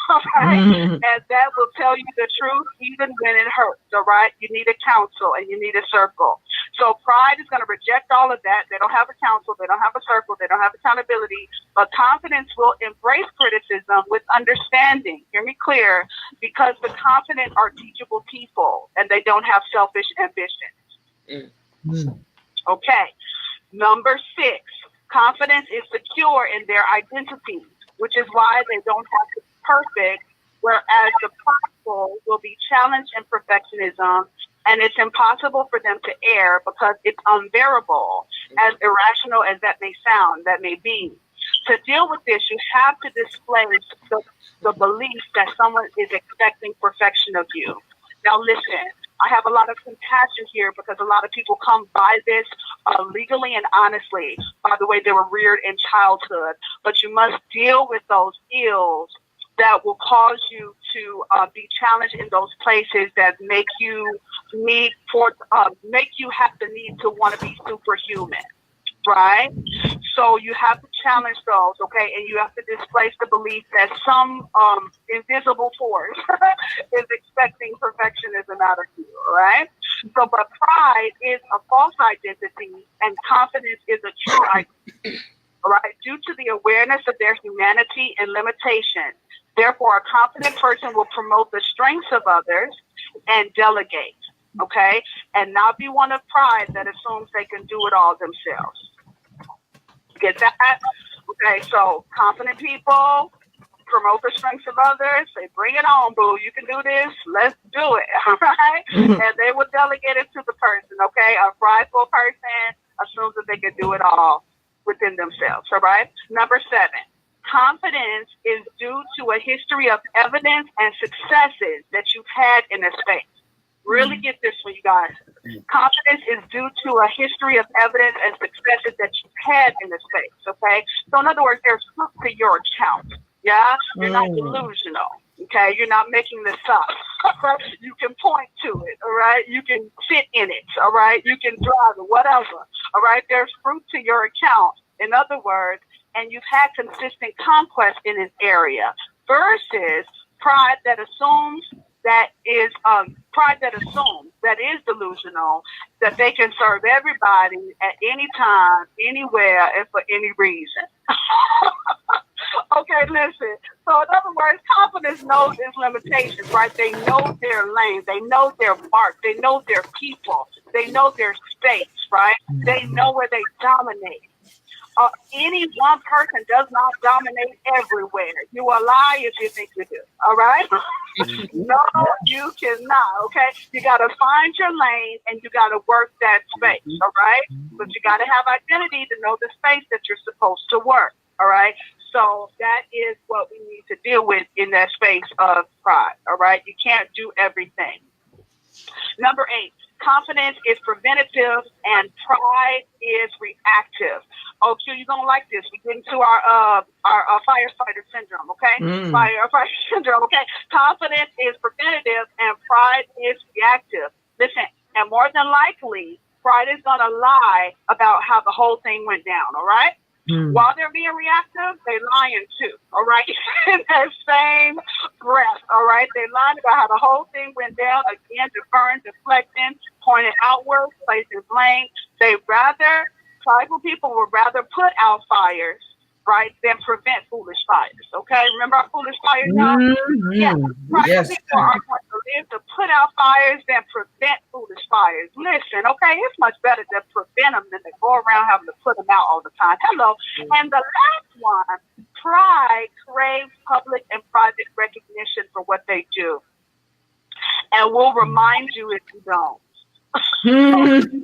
all right? And that will tell you the truth even when it hurts, all right? You need a counsel and you need a circle. So pride is going to reject all of that. They don't have a counsel. They don't have a circle. They don't have accountability. But confidence will embrace criticism with understanding. Hear me clear, because the confident are teachable people and they don't have selfish ambition. Okay. Number 6, confidence is secure in their identity, which is why they don't have to be perfect, whereas the prideful will be challenged in perfectionism, and it's impossible for them to err because it's unbearable, as irrational as that may be. To deal with this, you have to display the belief that someone is expecting perfection of you. Now listen, I have a lot of compassion here because a lot of people come by this legally and honestly by the way they were reared in childhood. But you must deal with those ills that will cause you to be challenged in those places that make you have the need to want to be superhuman, right? So you have to challenge those, okay? And you have to displace the belief that some invisible force is expecting perfectionism out of you, all right? So, but pride is a false identity and confidence is a true identity, all right? Due to the awareness of their humanity and limitation, therefore, a confident person will promote the strengths of others and delegate, okay? And not be one of pride that assumes they can do it all themselves. Get that? Okay, so confident people promote the strengths of others. They bring it on, boo. You can do this. Let's do it, all right? And they will delegate it to the person, okay? A prideful person assumes that they can do it all within themselves, all right? Number 7. Confidence is due to a history of evidence and successes that you've had in a space. Really get this one, you guys. Confidence is due to a history of evidence and successes that you've had in the space, okay? So in other words, there's proof to your account, yeah? You're not delusional, Okay, you're not making this up. You can point to it, all right? You can sit in it, all right? You can drive it, whatever, all right? There's fruit to your account, in other words, and you've had consistent conquest in an area versus pride that assumes that is delusional, that they can serve everybody at any time, anywhere, and for any reason. Okay, listen. So in other words, confidence knows its limitations, right? They know their lane. They know their mark. They know their people. They know their space, right? They know where they dominate. Any one person does not dominate everywhere. You will lie if you think you do. All right? No, you cannot. Okay? You got to find your lane and you got to work that space. All right? But you got to have identity to know the space that you're supposed to work. All right? So that is what we need to deal with in that space of pride. All right? You can't do everything. Number 8. Confidence is preventative and pride is reactive. Oh, Q, you're gonna like this. We get into our firefighter syndrome, okay? Firefighter syndrome, okay? Confidence is preventative and pride is reactive. Listen, and more than likely, pride is gonna lie about how the whole thing went down, all right? While they're being reactive, they're lying too, all right? In that same breath, all right? They're lying about how the whole thing went down, again, deferring, deflecting, pointing outward, placing blame. Tribal people would rather put out fires, right, than prevent foolish fires, okay? Remember our foolish fires now? Yeah, tribal people are going to live to put out fires than prevent foolish fires. Listen, okay, it's much better to prevent them than to go around having to put them out all the time. Hello. And the last one, pride craves public and private recognition for what they do and will remind you if you don't. Listen,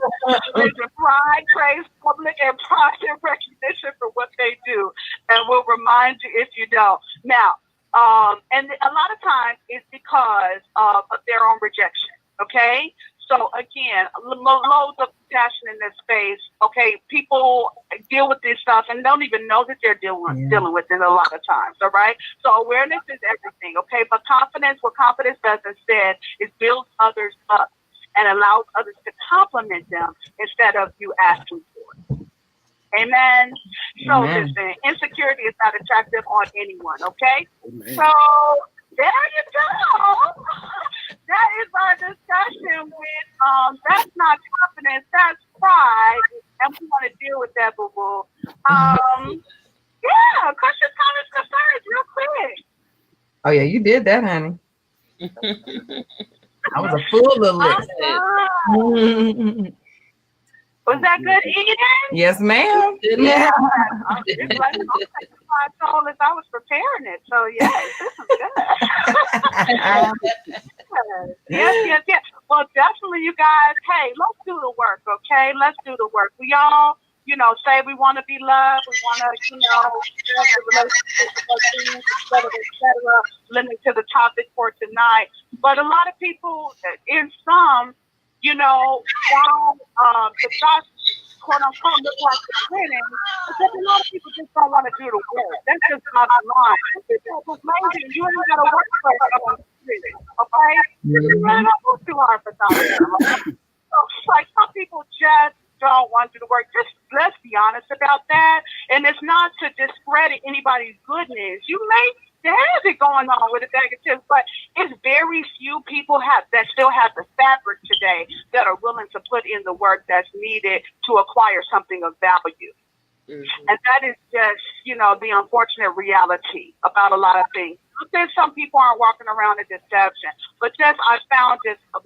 pride craves public and private recognition for what they do and will remind you if you don't. Now, and a lot of times it's because of their own rejection, okay? So again, loads of passion in this space, okay? People deal with this stuff and don't even know that they're dealing with it a lot of times, all right? So awareness is everything, okay? But what confidence does instead is builds others up and allows others to compliment them instead of you asking for it. Amen. So listen, insecurity is not attractive on anyone, okay? Amen. So there you go. That is our discussion with that's not confidence, that's pride. And we want to deal with that, boo-boo. Yeah, questions, comments, concerns, real quick. Oh yeah, you did that, honey. I was a full of list. Was that good eating? Yes, ma'am. Yeah. I told us I was preparing it. So yes, this is good. Yes. Well, definitely, you guys. Hey, let's do the work, okay? Let's do the work. We all, say we want to be loved. We want to, etc. Limiting to the topic for tonight. But a lot of people, in some, while the shots, quote unquote, look like they're winning, because a lot of people just don't want to do the work. That's just not the line. Maybe you ain't got to work for it, okay? You're not too hard for something. So it's like some people just don't want to do the work. Just let's be honest about that. And it's not to discredit anybody's goodness. You may have it going on with a bag of chips, but it's very few people that still have the fabric today that are willing to put in the work that's needed to acquire something of value. And that is just, the unfortunate reality about a lot of things. There's some people aren't walking around in deception, but I found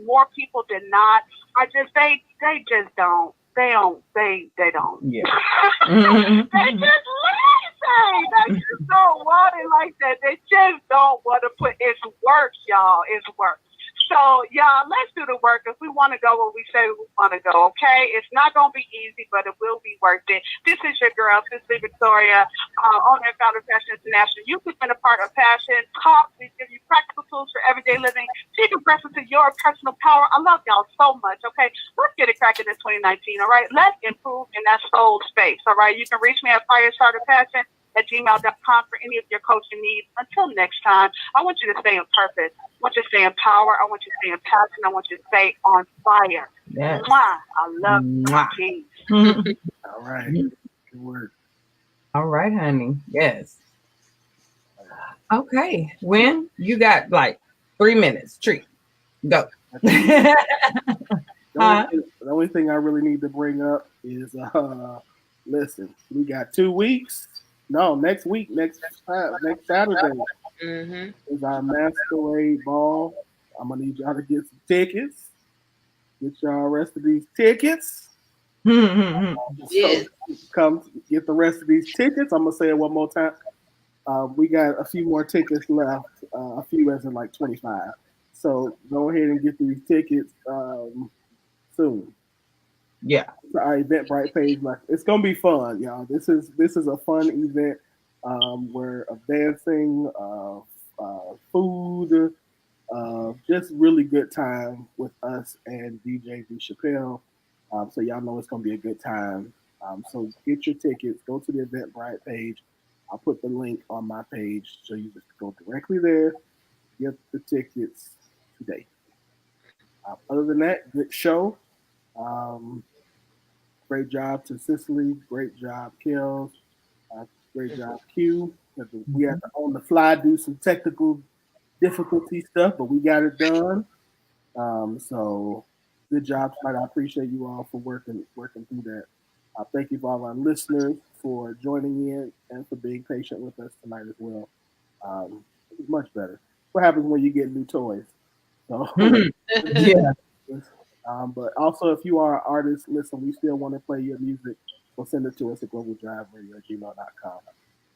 more people than not are they just don't. They don't. Yeah. They just lazy. They just don't want it like that. They just don't want to put. It's work, y'all. It's work. So, y'all, let's do the work. If we want to go where we say we want to go, okay? It's not going to be easy, but it will be worth it. This is your girl, Sister Victoria, owner and founder of Passion International. You can be a part of Passion. Talk. We give you practical tools for everyday living. Take a breath into your personal power. I love y'all so much, okay? Let's get it cracking in 2019, all right? Let's improve in that soul space, all right? You can reach me at Firestarter Passion gmail.com for any of your coaching needs. Until next time, I want you to stay in purpose. I want you to stay in power. I want you to stay in passion. I want you to stay on fire. Yes. Mwah. I love Mwah. you. All right. Good work. All right, honey. Yes. Okay. When you got like 3 minutes, treat. Go. The only thing I really need to bring up is, listen, we got 2 weeks. No, next week, next Saturday is our masquerade ball. I'm gonna need y'all to get some tickets. Get y'all rest of these tickets. Yes. So come get the rest of these tickets. I'm gonna say it one more time. We got a few more tickets left. A few as in like 25. So go ahead and get these tickets soon. Yeah. Our Eventbrite page, like it's gonna be fun, y'all. This is a fun event where of dancing, food, just really good time with us and DJ V Chappelle. So y'all know it's gonna be a good time. So get your tickets. Go to the Eventbrite page. I'll put the link on my page so you just go directly there. Get the tickets today. Other than that, good show. Great job to Cicely. Great job, Kels. Great job, Q. We had to on the fly do some technical difficulty stuff, but we got it done. So good job tonight. I appreciate you all for working through that. Thank you for all our listeners for joining in and for being patient with us tonight as well. It's much better. What happens when you get new toys? So, Yeah. But also, if you are an artist, listen, we still want to play your music. So send it to us at globaldriveradio@gmail.com.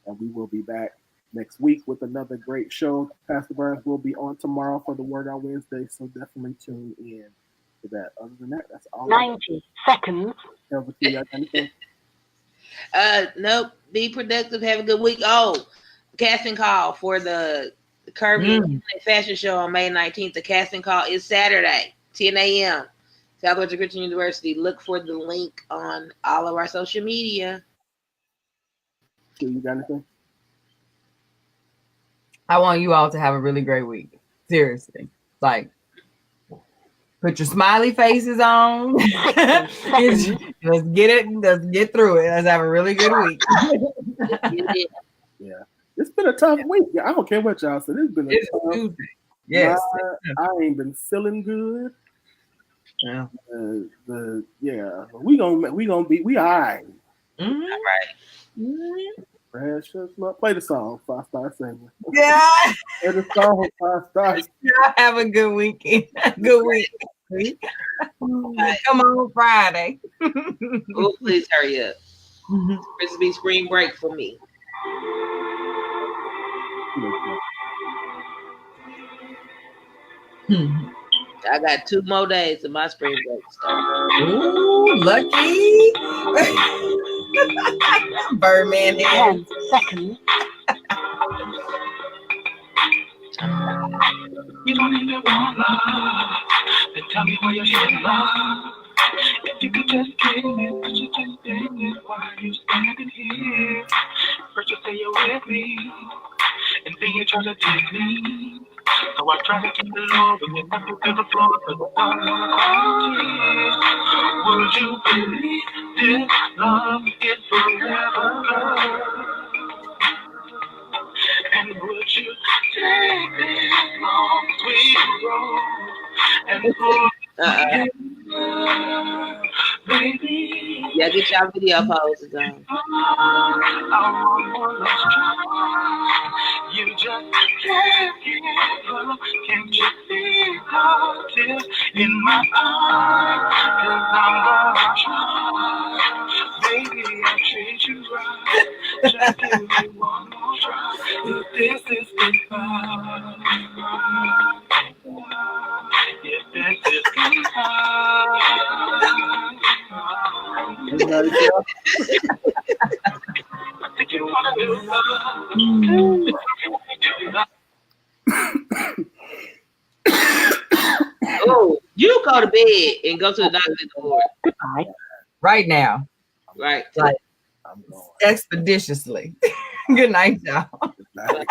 And we will be back next week with another great show. Pastor Burns will be on tomorrow for the Word on Wednesday, so definitely tune in to that. Other than that, that's all. 90 seconds. Over to you. Got anything? Nope. Be productive. Have a good week. Oh, casting call for the Curvy Fashion Show on May 19th. The casting call is Saturday, 10 a.m. Southwestern Christian University. Look for the link on all of our social media. You got anything? I want you all to have a really great week. Seriously. Like, put your smiley faces on. Let's get it. Let's get through it. Let's have a really good week. Yeah. It's been a tough week. I don't care what y'all said. It's been a tough week. Yes. I ain't been feeling good. Yeah. We all right. All right. Precious love. Play the song before I start singing. Yeah. Play the song before I start. Y'all have a good weekend. Good week. Come on Friday. Oh, please hurry up. This will be spring break for me. I got 2 more days of my spring break start. Ooh, lucky. Birdman 10 seconds. You don't even want love. Then tell me why you're in love. If you could just give it, could you just take it? Why are you standing here? First you say you're with me, and then you try to take me. So I try to keep it low, but you knock it to the floor, because I don't want to cry tears. Would you believe this love is forever, girl? And would you take this long, sweet road and forget, baby? Yeah, get y'all video poses on. I want one last try. You just can't give up. Can't you see the tears in my eyes? 'Cause I'm gonna try. Baby, I'll treat you right. Just give me one more try. If this is goodbye. If this is goodbye. Did you want to do Oh, you go to bed and go to the doctor's report. Goodbye. right now. Right. Like, I'm going. Expeditiously. Good night, y'all. Good night.